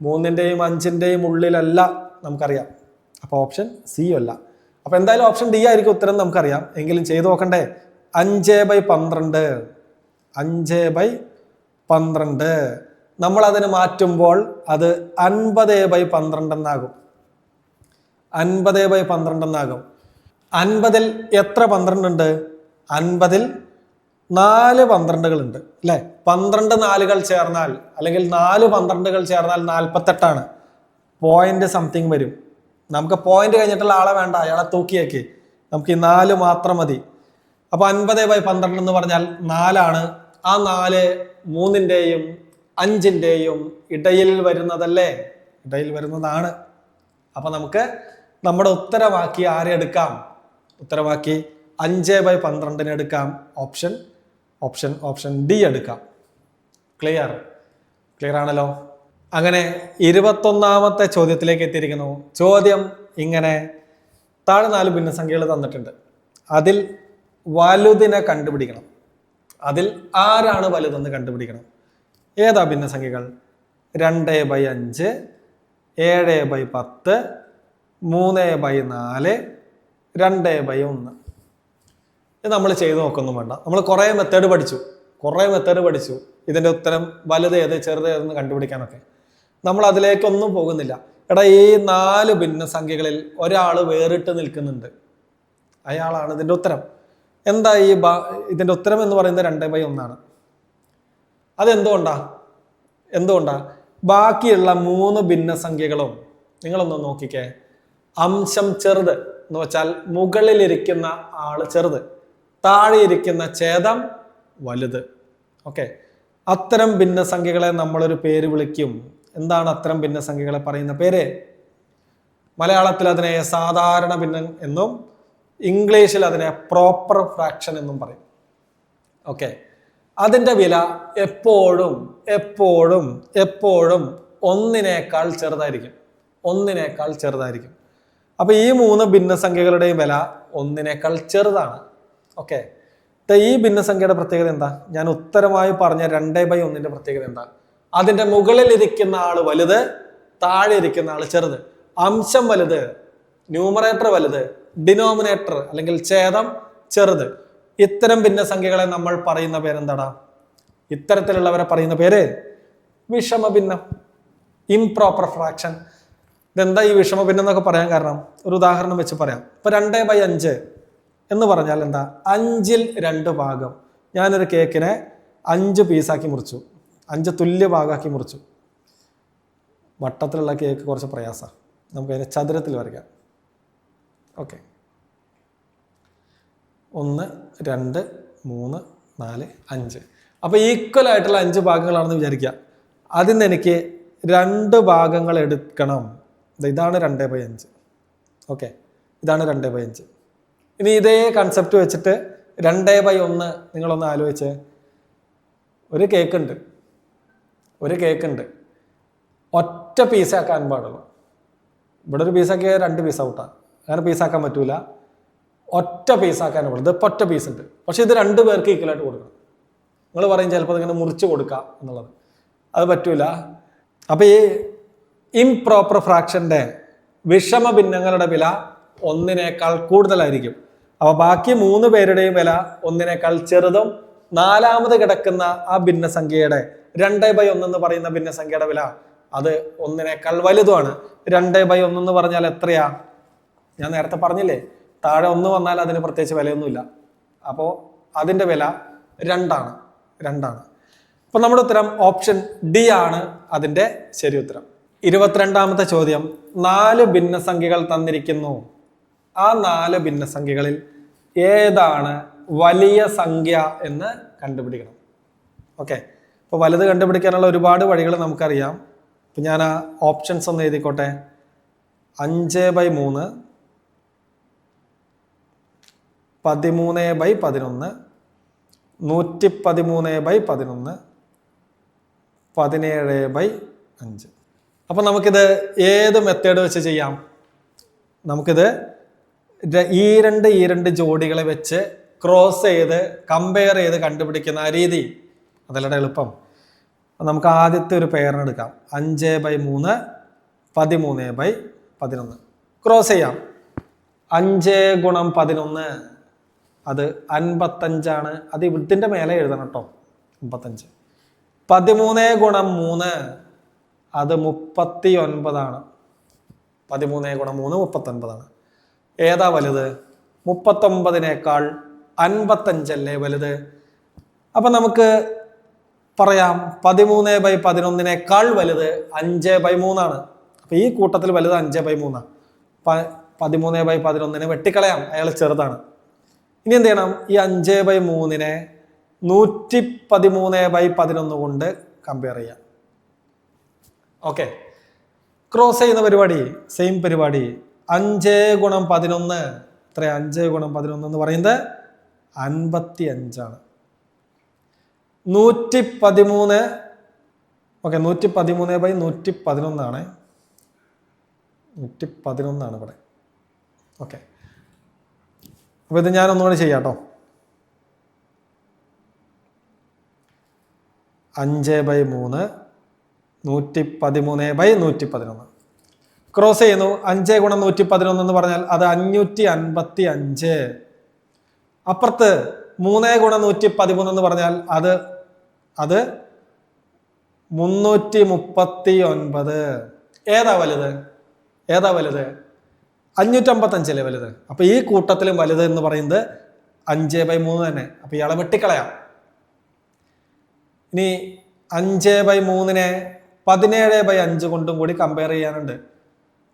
3ന്റെയും 5ന്റെയും ഉള്ളിലല്ല നമുക്കറിയാം. അപ്പോൾ ഓപ്ഷൻ സി അല്ല. അപ്പോൾ എന്തായാലും ഓപ്ഷൻ ഡി ആയിരിക്കും ഉത്തരം നമുക്കറിയാം. എങ്കിലും ചെയ്തു നോക്കണ്ടേ? 5/12. 5/12 നമ്മൾ അതിന് മാറ്റുമ്പോൾ അത് 50/12 എന്നാകും. 50/12 എന്നാകും. 50-ൽ എത്ര 12 ഉണ്ട്? 50-ൽ 4 12കളുണ്ട് അല്ലെ? 12 4കൾ ചേർന്നാൽ അല്ലെങ്കിൽ 4 12കൾ ചേർന്നാൽ 48 പോയിന്റ് സംതിങ് വരും. നമുക്ക് പോയിന്റ് കഴിഞ്ഞിട്ടുള്ള ആളെ വേണ്ട, അയാളെ തൂക്കിയേക്ക്. നമുക്ക് ഈ 4 മാത്രം മതി. അപ്പൊ 50/12 എന്ന് പറഞ്ഞാൽ 4. ആ 4 3ന്റെയും 5ന്റെയും ഇടയിൽ വരുന്നതല്ലേ? ഇടയിൽ വരുന്നതാണ്. അപ്പൊ നമുക്ക് നമ്മുടെ ഉത്തരവാക്കി ആരെ എടുക്കാം? ഉത്തരവാക്കി 5/12 എടുക്കാം. ഓപ്ഷൻ ഡി എടുക്കാം. ക്ലിയർ ആണല്ലോ? അങ്ങനെ 21ാമത്തെ ചോദ്യത്തിലേക്ക് എത്തിയിരിക്കുന്നു. ചോദ്യം ഇങ്ങനെ: താഴെ 4 ഭിന്നസംഖ്യകൾ തന്നിട്ടുണ്ട്. അതിൽ വലുതിനെ കണ്ടുപിടിക്കണം. അതിൽ ആരാണ് വലുതെന്ന് കണ്ടുപിടിക്കണം. ഏതാ ഭിന്നസംഖ്യകൾ? 2/5, 7/10, 3/4, 2/1. ഇത് നമ്മൾ ചെയ്തു നോക്കൊന്നും വേണ്ട. നമ്മൾ കുറേ മെത്തേഡ് പഠിച്ചു ഇതിൻ്റെ ഉത്തരം വലുത് ഏത് ചെറുത് ഏതെന്ന് കണ്ടുപിടിക്കാനൊക്കെ. നമ്മൾ അതിലേക്കൊന്നും പോകുന്നില്ല. എടാ, ഈ 4 ഭിന്നസംഖ്യകളിൽ ഒരാൾ വേറിട്ട് നിൽക്കുന്നുണ്ട്. അയാളാണ് ഇതിൻ്റെ ഉത്തരം. എന്താ ഇതിൻ്റെ ഉത്തരം എന്ന് പറയുന്നത് 2/1. എന്തുകൊണ്ടാ? ബാക്കിയുള്ള 3 ഭിന്നസംഖ്യകളും നിങ്ങളൊന്ന് നോക്കിക്കേ. അംശം ചെറുത് എന്ന് വെച്ചാൽ മുകളിലിരിക്കുന്ന ആള് ചെറുത്, താഴെ ഇരിക്കുന്ന ഛേദം വലുത്. ഓക്കെ, അത്തരം ഭിന്നസംഖ്യകളെ നമ്മളൊരു പേര് വിളിക്കും. എന്താണ് അത്തരം ഭിന്നസംഖ്യകളെ പറയുന്ന പേര്? മലയാളത്തിൽ അതിനെ സാധാരണ ഭിന്നം എന്നും ഇംഗ്ലീഷിൽ അതിനെ പ്രോപ്പർ ഫ്രാക്ഷൻ എന്നും പറയും. ഓക്കെ, അതിൻ്റെ വില എപ്പോഴും 1നേക്കാൾ ചെറുതായിരിക്കും. അപ്പൊ ഈ 3 ഭിന്നസംഖ്യകളുടെയും വില 1നേക്കാൾ ചെറുതാണ്. ഓക്കെ, ഈ ഭിന്നസംഖ്യയുടെ പ്രത്യേകത എന്താ? ഞാൻ ഉത്തരമായി പറഞ്ഞ 2/1ന്റെ പ്രത്യേകത എന്താ? അതിന്റെ മുകളിൽ ഇരിക്കുന്ന ആള് വലുത്, താഴെ ഇരിക്കുന്ന ആള് ചെറുത്. അംശം വലുത്, ന്യൂമറേറ്റർ വലുത്, ഡിനോമിനേറ്റർ അല്ലെങ്കിൽ ഛേദം ചെറുത്. ഇത്തരം ഭിന്നസംഖ്യകളെ നമ്മൾ പറയുന്ന പേരെന്താടാ? ഇത്തരത്തിലുള്ളവരെ പറയുന്ന പേര് വിഷമഭിന്നം, ഇംപ്രോപ്പർ ഫ്രാക്ഷൻ. ഇതെന്താ ഈ വിഷമഭിന്നം എന്നൊക്കെ പറയാൻ കാരണം? ഒരു ഉദാഹരണം വെച്ച് പറയാം. ഇപ്പൊ 2/5 എന്ന് പറഞ്ഞാൽ എന്താ? 5-ൽ 2 ഭാഗം. ഞാനൊരു കേക്കിനെ 5 പീസാക്കി മുറിച്ചു, 5 തുല്യ ഭാഗമാക്കി മുറിച്ചു. വട്ടത്തിലുള്ള കേക്ക് കുറച്ച് പ്രയാസമാണ്. നമുക്കതിനെ ചതുരത്തിൽ വരയ്ക്കാം. ഓക്കെ, 1 2 3 4 5. അപ്പൊ ഈക്വൽ ആയിട്ടുള്ള 5 ഭാഗങ്ങളാണെന്ന് വിചാരിക്കുക. അതിന് എനിക്ക് 2 ഭാഗങ്ങൾ എടുക്കണം. ഇതാണ് 2/5. ഓക്കെ, ഇതാണ് 2/5. ഇനി ഇതേ കൺസെപ്റ്റ് വെച്ചിട്ട് 2/1 നിങ്ങളൊന്ന് ആലോചിച്ച്. ഒരു കേക്ക് ഉണ്ട്, ഒറ്റ പീസാക്കാൻ പാടുള്ളൂ. ഇവിടെ ഒരു പീസാക്കിയാൽ 2 പീസ് ഔട്ടാണ്. അങ്ങനെ പീസാക്കാൻ പറ്റൂല. ഒറ്റ പീസാക്കാൻ പാടുള്ളൂ. ഇതിപ്പോൾ ഒറ്റ പീസ് ഉണ്ട്, പക്ഷെ ഇത് 2 പേർക്ക് ഈക്വലായിട്ട് കൊടുക്കണം. നിങ്ങൾ പറയും ചിലപ്പോൾ ഇങ്ങനെ മുറിച്ച് കൊടുക്കാം എന്നുള്ളത്. അത് പറ്റൂല. അപ്പൊ ഈ ഇംപ്രോപ്പർ ഫ്രാക്ഷന്റെ വിഷമഭിന്നങ്ങളുടെ വില 1നേക്കാൾ കൂടുതലായിരിക്കും. അപ്പൊ ബാക്കി 3 പേരുടെയും വില 1നേക്കാൾ ചെറുതും, 4ാമത് കിടക്കുന്ന ആ ഭിന്നസംഖ്യയുടെ 2/1 എന്ന് പറയുന്ന ഭിന്നസംഖ്യയുടെ വില അത് 1നേക്കാൾ വലുതുമാണ്. 2/1 എന്ന് പറഞ്ഞാൽ എത്രയാ? ഞാൻ നേരത്തെ പറഞ്ഞില്ലേ, താഴെ 1 വന്നാൽ അതിന് പ്രത്യേകിച്ച് വിലയൊന്നുമില്ല. അപ്പോൾ അതിൻ്റെ വില 2ആണ്. അപ്പൊ നമ്മുടെ ഉത്തരം ഓപ്ഷൻ ഡി ആണ് അതിൻ്റെ ശരി ഉത്തരം. 22ാമത്തെ ചോദ്യം: 4 ഭിന്നസംഖ്യകൾ തന്നിരിക്കുന്നു. ആ 4 ഭിന്നസംഖ്യകളിൽ ഏതാണ് വലിയ സംഖ്യ എന്ന് കണ്ടുപിടിക്കണം. ഓക്കെ, അപ്പോൾ വലുത് കണ്ടുപിടിക്കാനുള്ള ഒരുപാട് വഴികൾ നമുക്കറിയാം. ഇപ്പം ഞാൻ ആ ഓപ്ഷൻസ് ഒന്ന് എഴുതിക്കോട്ടെ. 5/3, 13/11, 113/11, 17/5. അപ്പം നമുക്കിത് ഏത് മെത്തേഡ് വെച്ച് ചെയ്യാം? നമുക്കിത് ഈ രണ്ട് ജോഡികളെ വെച്ച് ക്രോസ് ചെയ്ത് കമ്പയർ ചെയ്ത് കണ്ടുപിടിക്കുന്ന ആ രീതി അതല്ലടെ എളുപ്പം. നമുക്ക് ആദ്യത്തെ ഒരു പെയറിന് എടുക്കാം. 5/3 13/11 ക്രോസ് ചെയ്യാം. 5 ഗുണം 11 അത് 55 അത് ഇതിൻ്റെ മേലെ എഴുതണം കേട്ടോ. 55. 13 ഗുണം 3 അത് 39. 13 ഗുണം 3 39. ഏതാ വലുത്? 39നേക്കാൾ 55 അല്ലേ വലുത്? അപ്പൊ നമുക്ക് പറയാം 13/11 വലുത് 5/3. അപ്പൊ ഈ കൂട്ടത്തിൽ വലുത് 5/3. 13/11 വെട്ടിക്കളയാം, അയാൾ ചെറുതാണ്. ഇനി എന്ത് ചെയ്യണം? ഈ 5/3 113/11 കൊണ്ട് കമ്പയർ ചെയ്യാം. ഓക്കെ, ക്രോസ് ചെയ്യുന്ന പരിപാടി സെയിം പരിപാടി. 5 ഗുണം 11 എത്ര? 5 ഗുണം 11 എന്ന് പറയുന്നത് 55. 113 ഓക്കെ 113/111 111 ഇവിടെ. ഓക്കെ, അപ്പൊ ഇത് ഞാൻ ഒന്നുകൂടി ചെയ്യാം കേട്ടോ. 5/3 113/111 ക്രോസ് ചെയ്യുന്നു. 5 ഗുണം 111 എന്ന് പറഞ്ഞാൽ അത് 555. അപ്പുറത്ത് 3 ഗുണം 113 എന്ന് പറഞ്ഞാൽ അത് 339. ഏതാ വലുത്? 555 അല്ലേ വലുത്? അപ്പൊ ഈ കൂട്ടത്തിലും വലുത് എന്ന് പറയുന്നത് 5/3 തന്നെ. അപ്പൊ ഇയാളെ വെട്ടിക്കളയാം. ഇനി 5/3 17/5 കൊണ്ടും കൂടി കമ്പയർ ചെയ്യാനുണ്ട്.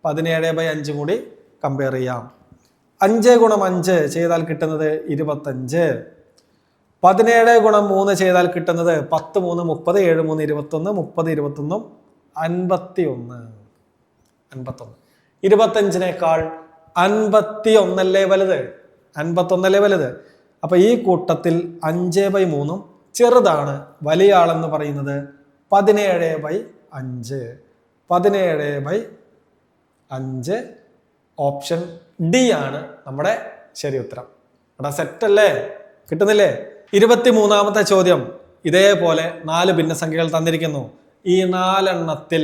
17/5 കൂടി കമ്പയർ ചെയ്യാം. 5 ഗുണം 5 ചെയ്താൽ കിട്ടുന്നത് 25. 17 ഗുണം 3 ചെയ്താൽ കിട്ടുന്നത് 10 3 30 7 3 21 30 21 51. 25നേക്കാൾ 51 അല്ലേ വലുത്? 51 അല്ലേ വലുത്? അപ്പൊ ഈ കൂട്ടത്തിൽ 5/3 ചെറുതാണ്. വലിയ ആളെന്ന് പറയുന്നത് 17/5. 17/5 ഓപ്ഷൻ ഡി ആണ് നമ്മുടെ ശരി ഉത്തരം. ഇവിടെ സെറ്റ് അല്ലേ? കിട്ടുന്നില്ലേ? 23ാമത്തെ ചോദ്യം ഇതേപോലെ 4 ഭിന്നസംഖ്യകൾ തന്നിരിക്കുന്നു. ഈ നാലെണ്ണത്തിൽ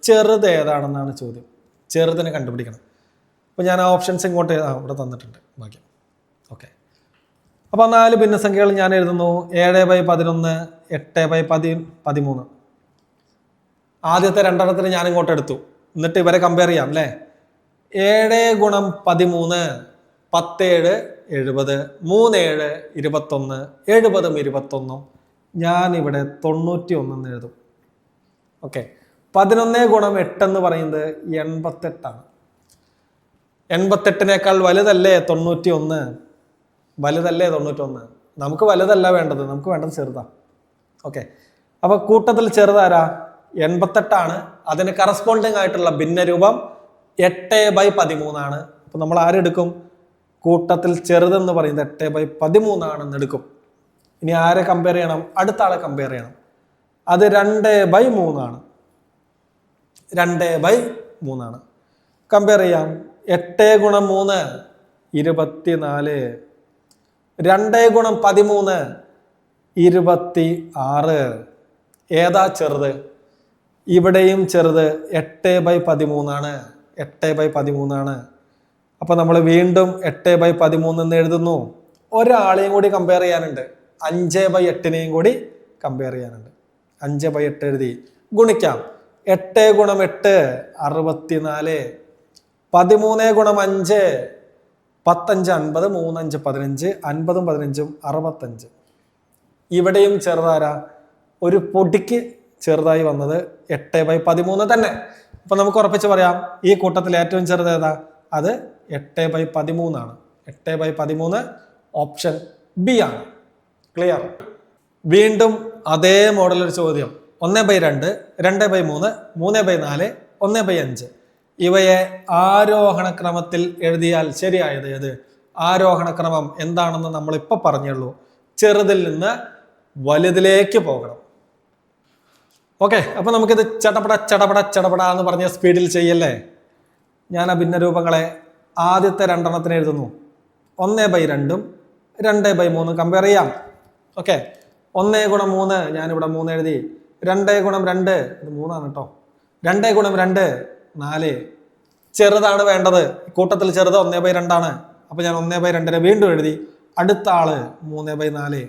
ചെറുത് ഏതാണെന്നാണ് ചോദ്യം. ചെറുതിനെ കണ്ടുപിടിക്കണം. അപ്പൊ ഞാൻ ആ ഓപ്ഷൻസ് ഇങ്ങോട്ട് ഇവിടെ തന്നിട്ടുണ്ട് ബാക്കി. ഓക്കെ, അപ്പൊ 4 ഭിന്നസംഖ്യകൾ ഞാൻ എഴുതുന്നു. 7/11 8/13. ആദ്യത്തെ രണ്ടെണ്ണത്തിന് ഞാൻ ഇങ്ങോട്ട് എടുത്തു. എന്നിട്ട് ഇവരെ കമ്പയർ ചെയ്യാം അല്ലേ? 7 ഗുണം 13 17 70 37 21 70 21. ഞാൻ ഇവിടെ 91 എന്ന് എഴുതും. ഓക്കെ, 11 ഗുണം 8 എന്ന് പറയുന്നത് 88. 88നേക്കാൾ വലുതല്ലേ 91? വലുതല്ലേ 91? നമുക്ക് വലുതല്ല വേണ്ടത്, നമുക്ക് വേണ്ടത് ചെറുതാ. ഓക്കെ, അപ്പൊ കൂട്ടത്തിൽ ചെറുതാരാ? 88. അതിന് കറസ്പോണ്ടിങ് ആയിട്ടുള്ള ഭിന്നരൂപം 8/13. അപ്പൊ നമ്മൾ ആരെടുക്കും? കൂട്ടത്തിൽ ചെറുതെന്ന് പറയുന്നത് 8/13 എടുക്കും. ഇനി ആരെ കമ്പയർ ചെയ്യണം? അടുത്ത ആളെ കമ്പയർ ചെയ്യണം. അത് 2/3. 2/3 കമ്പയർ ചെയ്യാം. 8 ഗുണം 3 24. 2 ഗുണം 13 26. ഏതാ ചെറുത്? ഇവിടെയും ചെറുത് 8/13. 8/13. അപ്പൊ നമ്മൾ വീണ്ടും 8/13 എന്ന് എഴുതുന്നു. ഒരാളെയും കൂടി കമ്പയർ ചെയ്യാനുണ്ട്. 5/8 കൂടി കമ്പയർ ചെയ്യാനുണ്ട്. 5/8 എഴുതി ഗുണിക്കാം. 8 ഗുണം 8 64. 13 ഗുണം 5 15 50 3 5 15 50 15 65. ഇവിടെയും ചെറുതാരാ? ഒരു പൊടിക്ക് ചെറുതായി വന്നത് 8/13 തന്നെ. അപ്പൊ നമുക്ക് ഉറപ്പിച്ച് പറയാം ഈ കൂട്ടത്തിൽ ഏറ്റവും ചെറുത് ഏതാ? അത് 8/13 ആണ്. 8/13 ഓപ്ഷൻ ബി ആണ്. ക്ലിയർ? വീണ്ടും അതേ മോഡൽ ഒരു ചോദ്യം. 1/2 2/3 3/4 1/5. ഇവയെ ആരോഹണ ക്രമത്തിൽ എഴുതിയാൽ ശരിയായത് ഏത്? ആരോഹണ ക്രമം എന്താണെന്ന് നമ്മൾ ഇപ്പൊ പറഞ്ഞുള്ളൂ. ചെറുതിൽ നിന്ന് വലുതിലേക്ക് പോകണം. ഓക്കെ, അപ്പൊ നമുക്കിത് ചടപട ചടപട ചടപട എന്ന് പറഞ്ഞ സ്പീഡിൽ ചെയ്യല്ലേ? ഞാൻ ആ ഭിന്നരൂപങ്ങളെ ആദ്യത്തെ രണ്ടെണ്ണത്തിന് എഴുതുന്നു 1/2 2/3 കമ്പയർ ചെയ്യാം. ഓക്കെ, 1 ഗുണം 3 ഞാനിവിടെ 3 എഴുതി. 2 ഗുണം 2 ഇത് 3 ആണ് കേട്ടോ. 2 ഗുണം 2 4. ചെറുതാണ് വേണ്ടത്, കൂട്ടത്തിൽ ചെറുത് 1/2 ആണ്. അപ്പൊ ഞാൻ 1/2 വീണ്ടും എഴുതി. അടുത്ത ആള് 3/4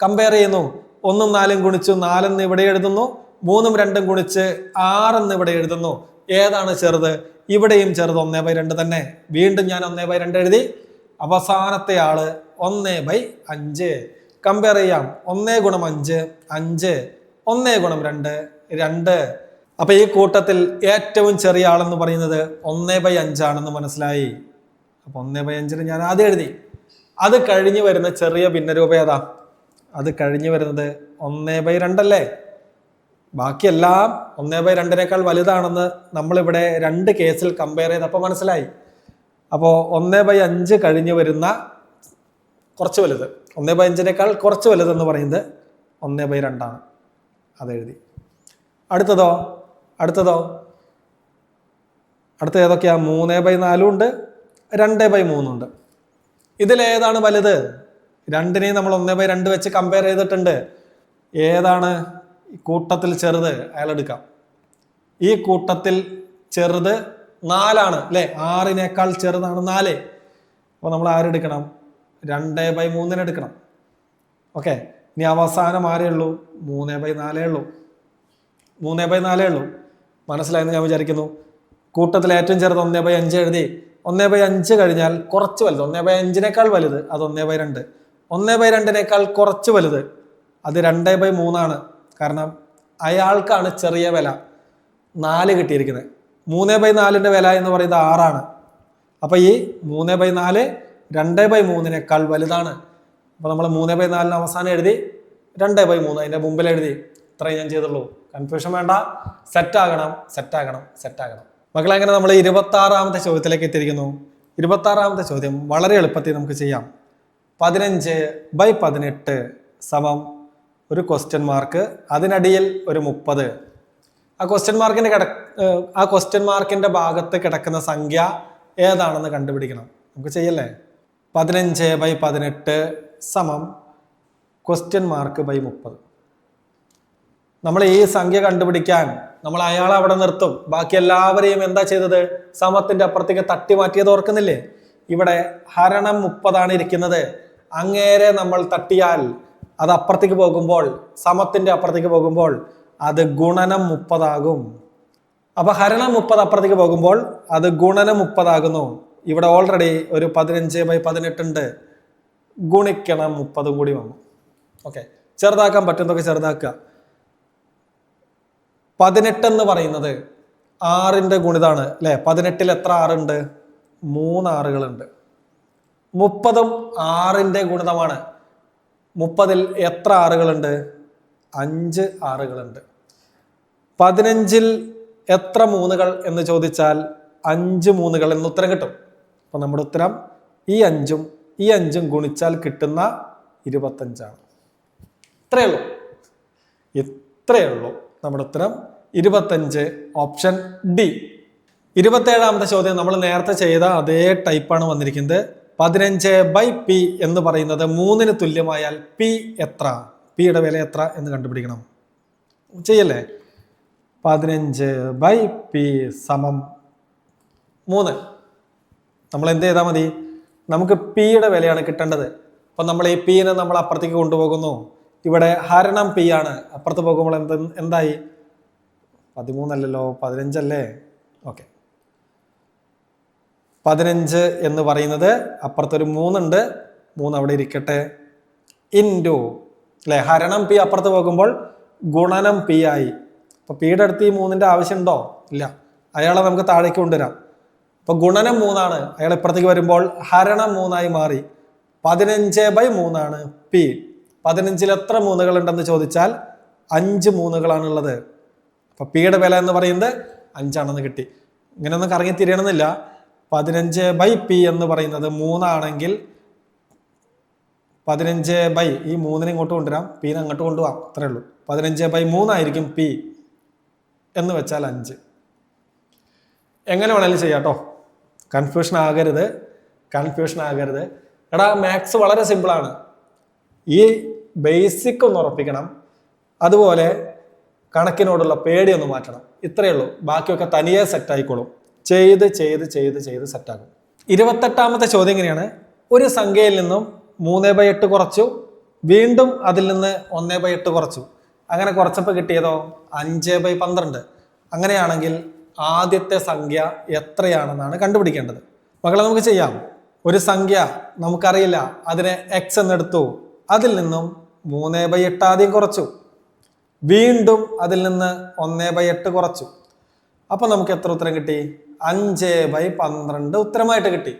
കമ്പയർ ചെയ്യുന്നു. 1ഉം 4ഉം ഗുണിച്ചു 4 ഇവിടെ എഴുതുന്നു. 3ഉം 2ഉം ഗുണിച്ച് 6 ഇവിടെ എഴുതുന്നു. ഏതാണ് ചെറുത്? ഇവിടെയും ചെറുത് 1/2 തന്നെ. വീണ്ടും ഞാൻ 1/2 എഴുതി. അവസാനത്തെ ആള് 1/5 കമ്പയർ ചെയ്യാം. 1 ഗുണം 5 5, 1 ഗുണം 2 2. അപ്പൊ ഈ കൂട്ടത്തിൽ ഏറ്റവും ചെറിയ ആളെന്ന് പറയുന്നത് 1/5 ആണെന്ന് മനസ്സിലായി. അപ്പൊ 1/5 ഞാൻ ആദ്യം എഴുതി. അത് കഴിഞ്ഞ് വരുന്ന ചെറിയ ഭിന്നരൂപം ഏതാ? അത് കഴിഞ്ഞ് വരുന്നത് 1/2 അല്ലേ? ബാക്കിയെല്ലാം 1/2 വലുതാണെന്ന് നമ്മളിവിടെ 2 കേസിൽ കമ്പയർ ചെയ്തപ്പോൾ മനസ്സിലായി. അപ്പോൾ 1/5 കഴിഞ്ഞ് വരുന്ന കുറച്ച് വലുത്, 1/5 കുറച്ച് വലുതെന്ന് പറയുന്നത് 1/2 ആണ്. അതെഴുതി. അടുത്തത് ഏതൊക്കെയാ? 3/4 ഉണ്ട്, 2/3 ഉണ്ട്. ഇതിലേതാണ് വലുത്? രണ്ടിനെയും നമ്മൾ 1/2 വെച്ച് കമ്പയർ ചെയ്തിട്ടുണ്ട്. ഏതാണ് കൂട്ടത്തിൽ ചെറുത്? അയാൾ എടുക്കാം. ഈ കൂട്ടത്തിൽ ചെറുത് 4 അല്ലെ? 6 ചെറുതാണ് 4. അപ്പൊ നമ്മൾ ആരെടുക്കണം? 2/3 എടുക്കണം. ഓക്കെ, ഇനി അവസാനം ആരേ ഉള്ളൂ? 3/4 ഉള്ളൂ. 3/4 ഉള്ളൂ. മനസ്സിലായെന്ന് ഞാൻ വിചാരിക്കുന്നു. കൂട്ടത്തിൽ ഏറ്റവും ചെറുത് 1/5 എഴുതി. 1/5 കഴിഞ്ഞാൽ കുറച്ച് വലുത്, 1/5 വലുത് അത് 1/2. 1/2 കുറച്ച് വലുത് അത് 2/3 ആണ്. കാരണം അയാൾക്കാണ് ചെറിയ വില 4 കിട്ടിയിരിക്കുന്നത്. 3/4 വില എന്ന് പറയുന്നത് 6 ആണ്. അപ്പൊ ഈ 3/4 2/3 വലുതാണ്. അപ്പൊ നമ്മൾ 3/4 അവസാനം എഴുതി, 2/3 അതിന്റെ മുമ്പിൽ എഴുതി. ഇത്രയും ഞാൻ ചെയ്തുള്ളൂ. കൺഫ്യൂഷൻ വേണ്ട. സെറ്റാകണം. മക്കളെ, അങ്ങനെ നമ്മൾ 26ാമത്തെ ചോദ്യത്തിലേക്ക് എത്തിയിരിക്കുന്നു. 26ാമത്തെ ചോദ്യം വളരെ എളുപ്പത്തിൽ നമുക്ക് ചെയ്യാം. 15/18 സമം ഒരു ക്വസ്റ്റ്യൻ മാർക്ക്, അതിനടിയിൽ ഒരു 30. ആ ക്വസ്റ്റ്യൻ മാർക്കിന്റെ ഭാഗത്ത് കിടക്കുന്ന സംഖ്യ ഏതാണെന്ന് കണ്ടുപിടിക്കണം. നമുക്ക് ചെയ്യല്ലേ? 15/18 സമം ക്വസ്റ്റ്യൻ മാർക്ക് ബൈ 30. നമ്മൾ ഈ സംഖ്യ കണ്ടുപിടിക്കാൻ നമ്മൾ അയാളെ അവിടെ നിർത്തും. ബാക്കി എല്ലാവരെയും എന്താ ചെയ്തത്? സമത്തിന്റെ അപ്പുറത്തേക്ക് തട്ടി മാറ്റിയത് ഓർക്കുന്നില്ലേ? ഇവിടെ ഹരണം 30 ഇരിക്കുന്നത്. അങ്ങേരെ നമ്മൾ തട്ടിയാൽ അത് അപ്പുറത്തേക്ക് പോകുമ്പോൾ, സമത്തിന്റെ അപ്പുറത്തേക്ക് പോകുമ്പോൾ അത് ഗുണനം 30 ആകും. അപ്പൊ ഹരണം 30 അപ്പുറത്തേക്ക് പോകുമ്പോൾ അത് ഗുണനം 30 ആകുന്നു. ഇവിടെ ഓൾറെഡി ഒരു 15/18 ഉണ്ട്. ഗുണിക്കണം 30 കൂടി വന്നു. ഓക്കെ, ചെറുതാക്കാൻ പറ്റുന്നതൊക്കെ ചെറുതാക്കുക. 18 എന്ന് പറയുന്നത് 6ന്റെ ഗുണിതാണ് അല്ലെ? 18ൽ എത്ര 6 ഉണ്ട്? 3 6 30ഉം 6ന്റെ ഗുണിതമാണ്. 30ൽ എത്ര 6 ഉണ്ട്? 5 6 15ൽ എത്ര 3 എന്ന് ചോദിച്ചാൽ 5 3 എന്ന് ഉത്തരം കിട്ടും. അപ്പൊ നമ്മുടെ ഉത്തരം ഈ 5ഉം ഗുണിച്ചാൽ കിട്ടുന്ന 25 ആണ്. ഇത്രയേ ഉള്ളൂ നമ്മുടെ ഉത്തരം 25, ഓപ്ഷൻ ഡി. 27ാമത്തെ ചോദ്യം നമ്മൾ നേരത്തെ ചെയ്ത അതേ ടൈപ്പാണ് വന്നിരിക്കുന്നത്. 15/p എന്ന് പറയുന്നത് 3ന് തുല്യമായാൽ p എത്ര? പിയുടെ വില എത്ര എന്ന് കണ്ടുപിടിക്കണം. ചെയ്യല്ലേ? 15/p സമം 3. നമ്മൾ എന്ത് ചെയ്താൽ മതി? നമുക്ക് പിയുടെ വിലയാണ് കിട്ടേണ്ടത്. അപ്പൊ നമ്മൾ ഈ പിനെ നമ്മൾ അപ്പുറത്തേക്ക് കൊണ്ടുപോകുന്നു. ഇവിടെ ഹരണം p ആണ്. അപ്പുറത്ത് പോകുമ്പോൾ എന്തായി? 13 അല്ലല്ലോ, 15 അല്ലേ? ഓക്കെ, 15 എന്ന് പറയുന്നത് അപ്പുറത്തൊരു 3 ഉണ്ട്. 3 അവിടെ ഇരിക്കട്ടെ. ഇൻറ്റു അല്ലെ, ഹരണം p അപ്പുറത്ത് പോകുമ്പോൾ ഗുണനം p ആയി. അപ്പൊ പിയുടെ അടുത്ത് ഈ 3ന്റെ ആവശ്യമുണ്ടോ? ഇല്ല. അയാളെ നമുക്ക് താഴേക്ക് കൊണ്ടുവരാം. അപ്പൊ ഗുണനം 3 ആണ്. അയാൾ ഇപ്പുറത്തേക്ക് വരുമ്പോൾ ഹരണം 3 മാറി. 15/3 ആണ് p. 15ൽ എത്ര 3 ഉണ്ടെന്ന് ചോദിച്ചാൽ 5 3 ഉള്ളത്. അപ്പൊ പിയുടെ വില എന്ന് പറയുന്നത് 5 ആണെന്ന് കിട്ടി. ഇങ്ങനെയൊന്നും കറങ്ങി തിരിയണമെന്നില്ല. 15/p എന്ന് പറയുന്നത് 3 ആണെങ്കിൽ 15 ഈ 3നെ ഇങ്ങോട്ട് കൊണ്ടുവരാം, പീനെ അങ്ങോട്ട് കൊണ്ടുപോകാം. അത്രേ ഉള്ളൂ. 15/3 ആയിരിക്കും p എന്ന് വെച്ചാൽ 5. എങ്ങനെ വേണമെങ്കിലും ചെയ്യാം കേട്ടോ. കൺഫ്യൂഷൻ ആകരുത്, കൺഫ്യൂഷൻ ആകരുത്. എടാ മാത്സ് വളരെ സിമ്പിളാണ്. ഈ ബേസിക് ഒന്ന് ഉറപ്പിക്കണം, അതുപോലെ കണക്കിനോടുള്ള പേടിയൊന്ന് മാറ്റണം. ഇത്രയേ ഉള്ളൂ. ബാക്കിയൊക്കെ തനിയെ സെറ്റ് ആയിക്കോളും. ചെയ്ത് ചെയ്ത് ചെയ്ത് ചെയ്ത് സെറ്റാകും. 28ാമത്തെ ചോദ്യം എങ്ങനെയാണ്? ഒരു സംഖ്യയിൽ നിന്നും 3/8 കുറച്ചു, വീണ്ടും അതിൽ നിന്ന് 1/8 കുറച്ചു. അങ്ങനെ കുറച്ചപ്പോൾ കിട്ടിയതോ 5/12. അങ്ങനെയാണെങ്കിൽ ആദ്യത്തെ സംഖ്യ എത്രയാണെന്നാണ് കണ്ടുപിടിക്കേണ്ടത്. മക്കളെ നമുക്ക് ചെയ്യാം. ഒരു സംഖ്യ നമുക്കറിയില്ല, അതിനെ x എന്നെടുത്തു. അതിൽ നിന്നും 3/8 ആദ്യം കുറച്ചു, വീണ്ടും അതിൽ നിന്ന് 1/8 കുറച്ചു. അപ്പൊ നമുക്ക് എത്ര ഉത്തരം കിട്ടി? 5/12 ഉത്തരമായിട്ട് കിട്ടി.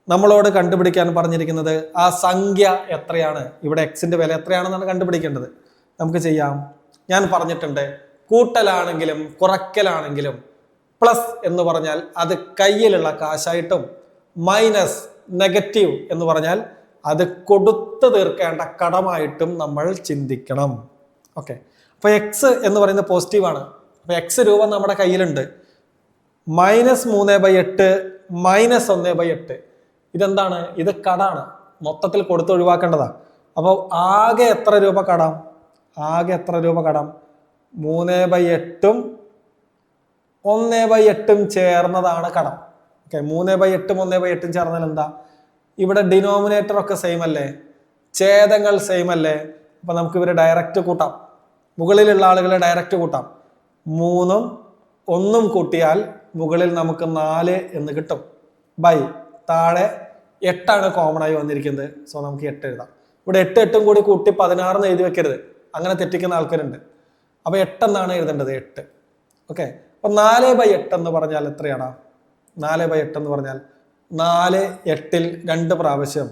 നമ്മളോട് കണ്ടുപിടിക്കാൻ പറഞ്ഞിരിക്കുന്നത് ആ സംഖ്യ എത്രയാണ്, ഇവിടെ എക്സിന്റെ വില എത്രയാണെന്നാണ് കണ്ടുപിടിക്കേണ്ടത്. നമുക്ക് ചെയ്യാം. ഞാൻ പറഞ്ഞിട്ടുണ്ട്, കൂട്ടലാണെങ്കിലും കുറയ്ക്കലാണെങ്കിലും പ്ലസ് എന്ന് പറഞ്ഞാൽ അത് കയ്യിലുള്ള കാശായിട്ടും മൈനസ് നെഗറ്റീവ് എന്ന് പറഞ്ഞാൽ അത് കൊടുത്തു തീർക്കേണ്ട കടമായിട്ടും നമ്മൾ ചിന്തിക്കണം. ഓക്കെ, അപ്പൊ എക്സ് എന്ന് പറയുന്നത് പോസിറ്റീവാണ്. അപ്പൊ എക്സ് രൂപ നമ്മുടെ കയ്യിലുണ്ട്. -3/8 -1/8 ഇതെന്താണ്? ഇത് കടാണ്, മൊത്തത്തിൽ കൊടുത്ത് ഒഴിവാക്കേണ്ടതാ. അപ്പോൾ ആകെ എത്ര രൂപ കടാം? ആകെ എത്ര രൂപ കടാം? 3/8 1/8 ചേർന്നതാണ് കടം. ഓക്കെ, 3/8 1/8 ചേർന്നാൽ എന്താ? ഇവിടെ ഡിനോമിനേറ്റർ ഒക്കെ സെയിം അല്ലേ, ഛേദങ്ങൾ സെയിം അല്ലേ? അപ്പൊ നമുക്ക് ഇവര് ഡയറക്റ്റ് കൂട്ടാം. മുകളിലുള്ള ആളുകളെ ഡയറക്റ്റ് കൂട്ടാം. 3ഉം 1ഉം കൂട്ടിയാൽ മുകളിൽ നമുക്ക് 4 എന്ന് കിട്ടും. ബൈ താഴെ 8 കോമൺ ആയി വന്നിരിക്കുന്നത്. സോ നമുക്ക് 8 എഴുതാം. ഇവിടെ 8 കൂടി കൂട്ടി 16 എഴുതി വെക്കരുത്, അങ്ങനെ തെറ്റിക്കുന്ന ആൾക്കാരുണ്ട്. അപ്പൊ 8 എന്നാണ് എഴുതേണ്ടത്, 8. ഓക്കെ, അപ്പൊ 4/8 എന്ന് പറഞ്ഞാൽ എത്രയാണ്? 4/8 എന്ന് പറഞ്ഞാൽ 4 8ൽ 2 പ്രാവശ്യം.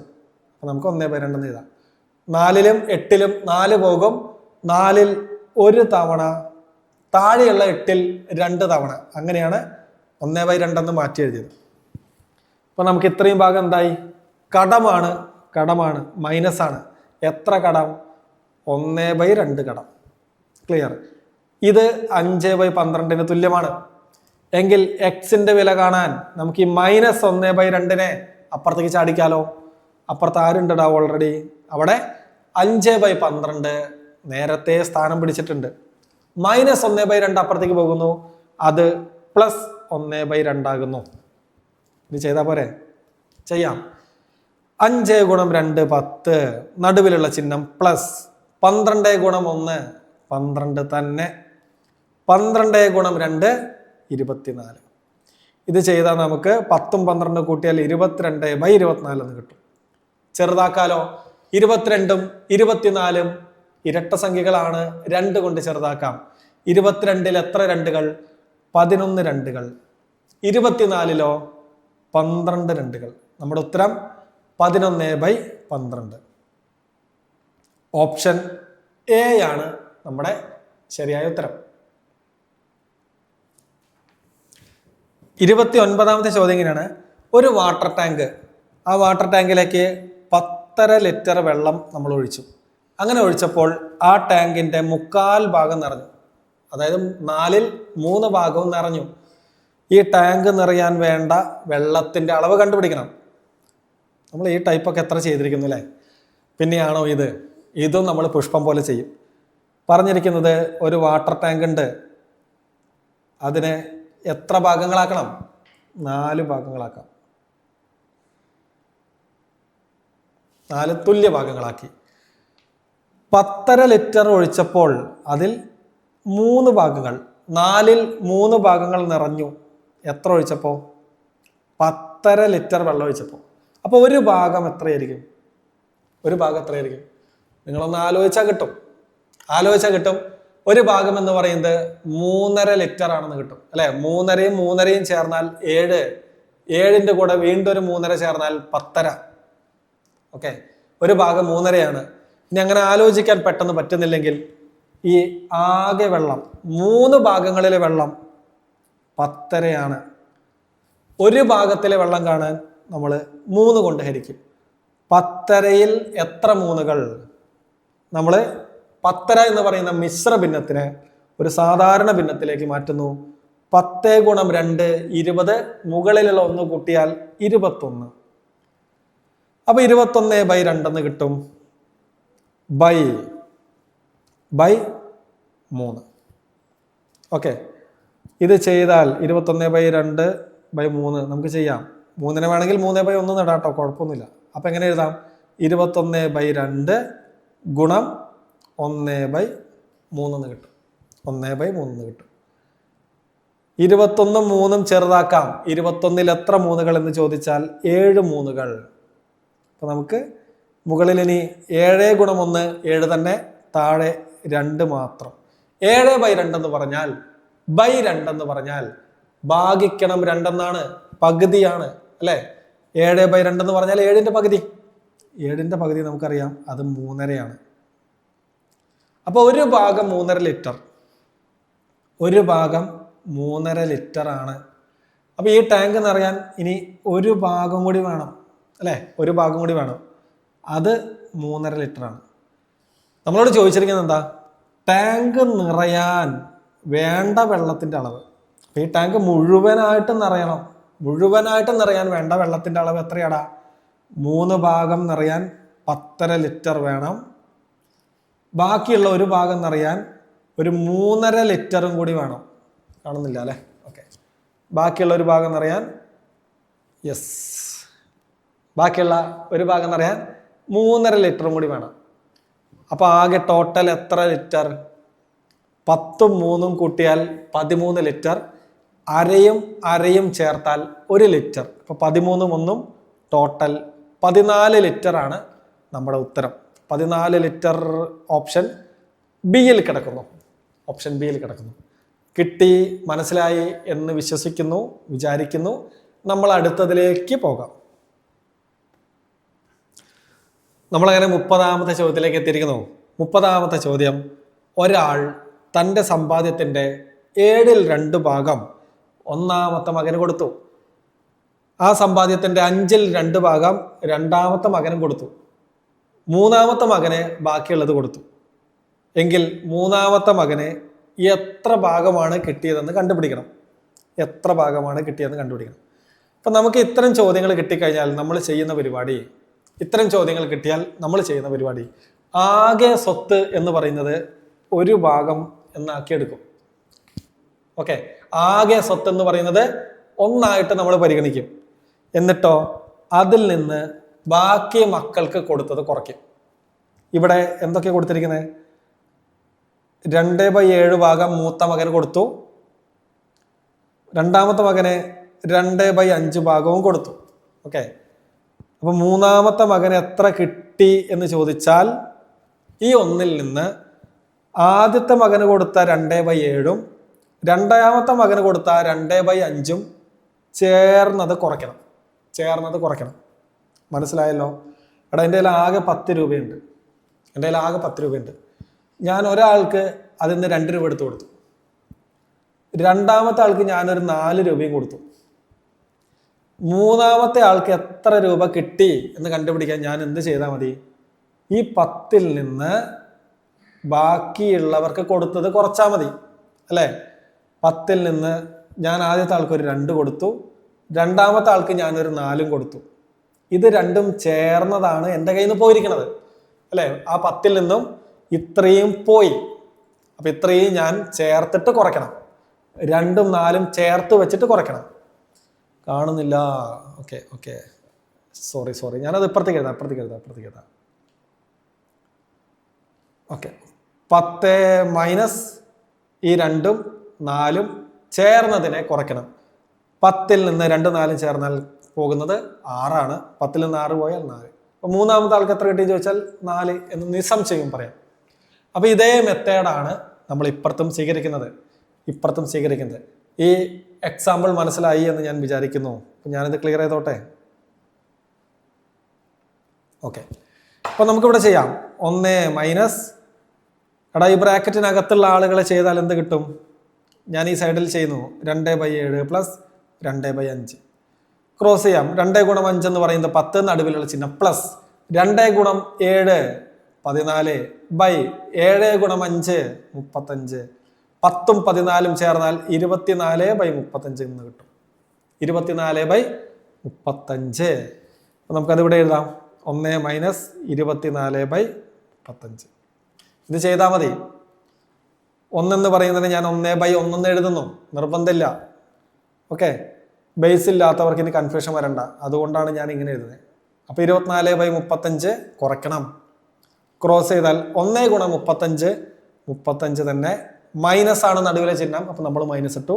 അപ്പൊ നമുക്ക് 1/2 എന്ന് എഴുതാം. 4ലും 8ലും 4 പോകും. 4ൽ 1 തവണ, താഴെയുള്ള 8ൽ 2 തവണ. അങ്ങനെയാണ് 1/2 എന്ന് മാറ്റി എഴുതിയത്. അപ്പൊ നമുക്ക് ഇത്രയും ഭാഗം എന്തായി? കടമാണ്, കടമാണ്, മൈനസ് ആണ്. എത്ര കടം? 1/2 കടം. ക്ലിയർ? ഇത് 5/12 തുല്യമാണ്. എങ്കിൽ എക്സിന്റെ വില കാണാൻ നമുക്ക് ഈ -1/2 അപ്പുറത്തേക്ക് ചാടിക്കാലോ. അപ്പുറത്ത് ആരുണ്ടടാ ഓൾറെഡി? അവിടെ 5/12 നേരത്തെ സ്ഥാനം പിടിച്ചിട്ടുണ്ട്. -1/2 അപ്പുറത്തേക്ക് പോകുന്നു, അത് +1/2 ആകുന്നു. ഇത് ചെയ്താൽ പോരെ? ചെയ്യാം. 5 × 2 10, നടുവിലുള്ള ചിഹ്നം പ്ലസ്. 12 × 1 12 തന്നെ. 12 × 2 24. ഇത് ചെയ്താൽ നമുക്ക് 10ഉം 12 കൂട്ടിയാൽ 22/24 എന്ന് കിട്ടും. ചെറുതാക്കാലോ. 22ഉം 24ഉം ഇരട്ട സംഖ്യകളാണ്, 2 കൊണ്ട് ചെറുതാക്കാം. 22ൽ എത്ര രണ്ടുകൾ? 11 രണ്ടുകൾ. 24ലോ 12 രണ്ടുകൾ. നമ്മുടെ ഉത്തരം 11/12. ഓപ്ഷൻ എ ആണ് നമ്മുടെ ശരിയായ ഉത്തരം. 29ാമത്തെ ചോദ്യം ഇങ്ങനെയാണ്. ഒരു വാട്ടർ ടാങ്ക്, ആ വാട്ടർ ടാങ്കിലേക്ക് 10.5 ലിറ്റർ വെള്ളം നമ്മൾ ഒഴിച്ചു. അങ്ങനെ ഒഴിച്ചപ്പോൾ ആ ടാങ്കിന്റെ 1/4 ഭാഗം നിറഞ്ഞു. അതായത് 4ൽ 3 ഭാഗവും നിറഞ്ഞു. ഈ ടാങ്ക് നിറയാൻ വേണ്ട വെള്ളത്തിന്റെ അളവ് കണ്ടുപിടിക്കണം. നമ്മൾ ഈ ടൈപ്പൊക്കെ എത്ര ചെയ്തിരിക്കുന്നു അല്ലേ? പിന്നെയാണോ ഇത്? ഇതും നമ്മൾ പുഷ്പം പോലെ ചെയ്യും. പറഞ്ഞിരിക്കുന്നത് ഒരു വാട്ടർ ടാങ്ക് ഉണ്ട്, അതിനെ എത്ര ഭാഗങ്ങളാക്കണം? 4 ഭാഗങ്ങളാക്കാം. 4 തുല്യ ഭാഗങ്ങളാക്കി. 10.5 ലിറ്റർ ഒഴിച്ചപ്പോൾ അതിൽ 3 ഭാഗങ്ങൾ, 4ൽ 3 ഭാഗങ്ങൾ നിറഞ്ഞു. എത്ര ഒഴിച്ചപ്പോൾ? 10.5 ലിറ്റർ വെള്ളം ഒഴിച്ചപ്പോൾ. അപ്പോൾ ഒരു ഭാഗം എത്രയായിരിക്കും? ഒരു ഭാഗം എത്രയായിരിക്കും? നിങ്ങളൊന്ന് ആലോചിച്ചാൽ കിട്ടും. ആലോചിച്ചാൽ കിട്ടും. ഒരു ഭാഗം എന്ന് പറയുന്നത് 3.5 ലിറ്റർ ആണെന്ന് കിട്ടും അല്ലെ? 3.5യും 3.5യും ചേർന്നാൽ 7. 7ന്റെ കൂടെ വീണ്ടും ഒരു 3.5 ചേർന്നാൽ 10.5. ഓക്കെ, ഒരു ഭാഗം 3.5 ഇനി അങ്ങനെ ആലോചിക്കാൻ പെട്ടെന്ന് പറ്റുന്നില്ലെങ്കിൽ ഈ ആകെ വെള്ളം 3 ഭാഗങ്ങളിലെ വെള്ളം 10.5 ഒരു ഭാഗത്തിലെ വെള്ളം കാണാൻ നമ്മൾ 3 കൊണ്ട് ഹരിക്കും. 10.5ൽ എത്ര 3കൾ? നമ്മൾ 10.5 എന്ന് പറയുന്ന മിശ്ര ഭിന്നത്തിനെ ഒരു സാധാരണ ഭിന്നത്തിലേക്ക് മാറ്റുന്നു. 10 ഗുണം 2 20, മുകളിലുള്ള 1 കൂട്ടിയാൽ 21. അപ്പൊ 21/2 എന്ന് കിട്ടും. ബൈ 3. ഓക്കെ, ഇത് ചെയ്താൽ 21/2/3 നമുക്ക് ചെയ്യാം. 3 വേണമെങ്കിൽ 3/1 ഇടാം കേട്ടോ, കുഴപ്പമൊന്നുമില്ല. അപ്പൊ എങ്ങനെ എഴുതാം? 21/2 ഗുണം 1/3 എന്ന് കിട്ടും. 1/3 എന്ന് കിട്ടും. 21 3 ചെറുതാക്കാം. 21 എത്ര 3 എന്ന് ചോദിച്ചാൽ 7 3. അപ്പൊ നമുക്ക് മുകളിൽ ഇനി 7 ഗുണം 1 7 തന്നെ, താഴെ 2 മാത്രം. 7/2 എന്ന് പറഞ്ഞാൽ ബൈ 2 എന്ന് പറഞ്ഞാൽ ഭാഗിക്കണം 2 എന്നാണ്, പകുതിയാണ് അല്ലെ. 7/2 എന്ന് പറഞ്ഞാൽ 7ന്റെ പകുതി. 7ന്റെ പകുതി നമുക്കറിയാം, അത് 3.5 അപ്പൊ ഒരു ഭാഗം 3.5 ലിറ്റർ. ഒരു ഭാഗം 3.5 ലിറ്റർ ആണ്. അപ്പൊ ഈ ടാങ്ക് നിറയാൻ ഇനി ഒരു ഭാഗം കൂടി വേണം അല്ലെ, ഒരു ഭാഗം കൂടി വേണം. അത് 3.5 ലിറ്റർ ആണ്. നമ്മളോട് ചോദിച്ചിരിക്കുന്നത് എന്താ? ടാങ്ക് നിറയാൻ വേണ്ട വെള്ളത്തിന്റെ അളവ്. ഈ ടാങ്ക് മുഴുവനായിട്ടും നിറയാൻ വേണ്ട വെള്ളത്തിന്റെ അളവ് എത്രയാടാ? 3 ഭാഗം നിറയാൻ 10.5 ലിറ്റർ വേണം. ബാക്കിയുള്ള ഒരു ഭാഗം നിറയാൻ ഒരു 3.5 ലിറ്ററും കൂടി വേണം. കാണുന്നില്ല അല്ലെ? ഓക്കെ, ബാക്കിയുള്ള ഒരു ഭാഗം നിറയാൻ, ബാക്കിയുള്ള ഒരു ഭാഗം നിറയാൻ 3.5 ലിറ്ററും കൂടി വേണം. അപ്പൊ ആകെ ടോട്ടൽ എത്ര ലിറ്റർ? 10ഉം 3ഉം കൂട്ടിയാൽ 13 ലിറ്റർ. അരയും ചേർത്താൽ 1 ലിറ്റർ. അപ്പൊ 13ഉം 1ഉം ടോട്ടൽ 14 ലിറ്റർ ആണ് നമ്മുടെ ഉത്തരം. 14 ലിറ്റർ ഓപ്ഷൻ ബിയിൽ കിടക്കുന്നു. കിട്ടി, മനസ്സിലായി എന്ന് വിചാരിക്കുന്നു. നമ്മൾ അടുത്തതിലേക്ക് പോകാം. നമ്മളങ്ങനെ 30ാമത്തെ ചോദ്യത്തിലേക്ക് എത്തിയിരിക്കുന്നു. 30ാമത്തെ ചോദ്യം, ഒരാൾ തൻ്റെ സമ്പാദ്യത്തിൻ്റെ 2/7 ഭാഗം 1ാമത്തെ മകന് കൊടുത്തു. ആ സമ്പാദ്യത്തിൻ്റെ 5/2 ഭാഗം 2ാമത്തെ മകനും കൊടുത്തു. 3ാമത്തെ മകന് ബാക്കിയുള്ളത് കൊടുത്തു. എങ്കിൽ 3ാമത്തെ മകന് എത്ര ഭാഗമാണ് കിട്ടിയതെന്ന് കണ്ടുപിടിക്കണം. അപ്പൊ നമുക്ക് ഇത്തരം ചോദ്യങ്ങൾ കിട്ടിക്കഴിഞ്ഞാൽ നമ്മൾ ചെയ്യുന്ന പരിപാടി, ആകെ സ്വത്ത് എന്ന് പറയുന്നത് 1 ഭാഗം എന്നാക്കിയെടുക്കും. ഓക്കെ, ആകെ സ്വത്ത് എന്ന് പറയുന്നത് 1 ആയിട്ട് നമ്മൾ പരിഗണിക്കും. എന്നിട്ടോ അതിൽ നിന്ന് ബാക്കി മക്കൾക്ക് കൊടുത്തത് കുറയ്ക്കും. ഇവിടെ എന്തൊക്കെ കൊടുത്തിരിക്കുന്നത്? 2/7 ഭാഗം മൂത്ത മകന് കൊടുത്തു. 2ാമത്തെ മകന് 2/5 ഭാഗവും കൊടുത്തു. ഓക്കെ, അപ്പൊ 3ാമത്തെ മകന് എത്ര കിട്ടി എന്ന് ചോദിച്ചാൽ ഈ 1ൽ നിന്ന് ആദ്യത്തെ മകന് കൊടുത്ത 2/7ഉം 2ാമത്തെ മകന് കൊടുത്ത 2/5ഉം ചേർന്നത് കുറയ്ക്കണം. മനസ്സിലായല്ലോ? എടാ, എൻ്റെ കയ്യിൽ ആകെ 10 രൂപയുണ്ട്. ഞാൻ ഒരാൾക്ക് അതിൽ നിന്ന് 2 രൂപ എടുത്തു കൊടുത്തു. 2ാമത്തെ ആൾക്ക് ഞാനൊരു 4 രൂപയും കൊടുത്തു. 3ാമത്തെ ആൾക്ക് എത്ര രൂപ കിട്ടി എന്ന് കണ്ടുപിടിക്കാൻ ഞാൻ എന്ത് ചെയ്താൽ മതി? ഈ 10ൽ നിന്ന് ബാക്കിയുള്ളവർക്ക് കൊടുത്തത് കുറച്ചാൽ മതി അല്ലേ? 10ൽ നിന്ന് ഞാൻ ആദ്യത്തെ ആൾക്ക് ഒരു 2 കൊടുത്തു, 2ാമത്തെ ആൾക്ക് ഞാനൊരു 4ഉം കൊടുത്തു. ഇത് രണ്ടും ചേർന്നതാണ് എൻ്റെ കയ്യിൽ നിന്ന് പോയിരിക്കുന്നത് അല്ലേ? ആ 10ൽ നിന്നും ഇത്രയും പോയി. അപ്പൊ ഇത്രയും ഞാൻ ചേർത്തിട്ട് കുറയ്ക്കണം. 2ഉം 4ഉം ചേർത്ത് വെച്ചിട്ട് കുറയ്ക്കണം. കാണുന്നില്ല? ഓക്കെ, സോറി, ഞാനത് ഇപ്പുറത്തേക്ക് എഴുതാം. ഓക്കെ, 10 മൈനസ് ഈ 2ഉം 4ഉം ചേർന്നതിനെ കുറയ്ക്കണം. 10ൽ നിന്ന് 2ഉം 4ഉം ചേർന്നാൽ പോകുന്നത് 6ആണ്. 10ൽ നിന്ന് 6 പോയാൽ 4. അപ്പൊ 3ാമത്തെ ആൾക്ക് എത്ര കിട്ടി ചോദിച്ചാൽ 4 എന്ന് നിസ്സംശയം പറയാം. അപ്പൊ ഇതേ മെത്തേഡാണ് നമ്മൾ ഇപ്പുറത്തും സ്വീകരിക്കുന്നത്. ഈ എക്സാമ്പിൾ മനസ്സിലായി എന്ന് ഞാൻ വിചാരിക്കുന്നു. ഞാനിത് ക്ലിയർ ചെയ്തോട്ടെ. ഓക്കെ, അപ്പൊ നമുക്കിവിടെ ചെയ്യാം. 1 മൈനസ്, എടാ ഈ ബ്രാക്കറ്റിനകത്തുള്ള ആളുകളെ ചെയ്താൽ എന്ത് കിട്ടും? ഞാൻ ഈ സൈഡിൽ ചെയ്യുന്നു. 2/7 പ്ലസ് 2/5 ക്രോസ് ചെയ്യാം. 2 ഗുണം 5 എന്ന് പറയുന്നത് 10, നടുവിലുള്ള ചിഹ്നം പ്ലസ് 2 ഗുണം 7 14 ബൈ 7 ഗുണം 5 35 10ഉം 14ഉം ചേർന്നാൽ 24/35 എന്ന് കിട്ടും. 24/35. അപ്പൊ നമുക്കത് ഇവിടെ എഴുതാം. 1 മൈനസ് 24/35. ഇത് ചെയ്താൽ മതി. 1 എന്ന് പറയുന്നത് ഞാൻ 1/1 എഴുതുന്നു, നിർബന്ധമില്ല. ഓക്കെ, ബേസ് ഇല്ലാത്തവർക്ക് ഇനി കൺഫ്യൂഷൻ വരണ്ട, അതുകൊണ്ടാണ് ഞാൻ ഇങ്ങനെ എഴുതുന്നത്. അപ്പൊ 24/35 കുറയ്ക്കണം. ക്രോസ് ചെയ്താൽ 1 ഗുണം 35 തന്നെ. മൈനസ് ആണ് നടുവിലെ ചിഹ്നം, അപ്പൊ നമ്മൾ മൈനസ് ഇട്ടു.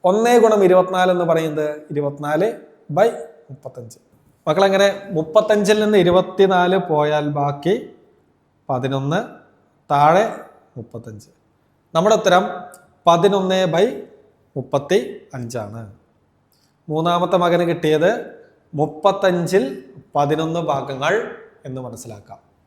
1 ഗുണം 24 എന്ന് പറയുന്നത് 24/35. മക്കളെങ്ങനെ 35-ൽ നിന്ന് 24 പോയാൽ ബാക്കി 11, താഴെ 35. നമ്മുടെ ഉത്തരം 11/35 ആണ്. മൂന്നാമത്തെ മകന് കിട്ടിയത് 35-ൽ 11 ഭാഗങ്ങൾ എന്ന് മനസ്സിലാക്കാം.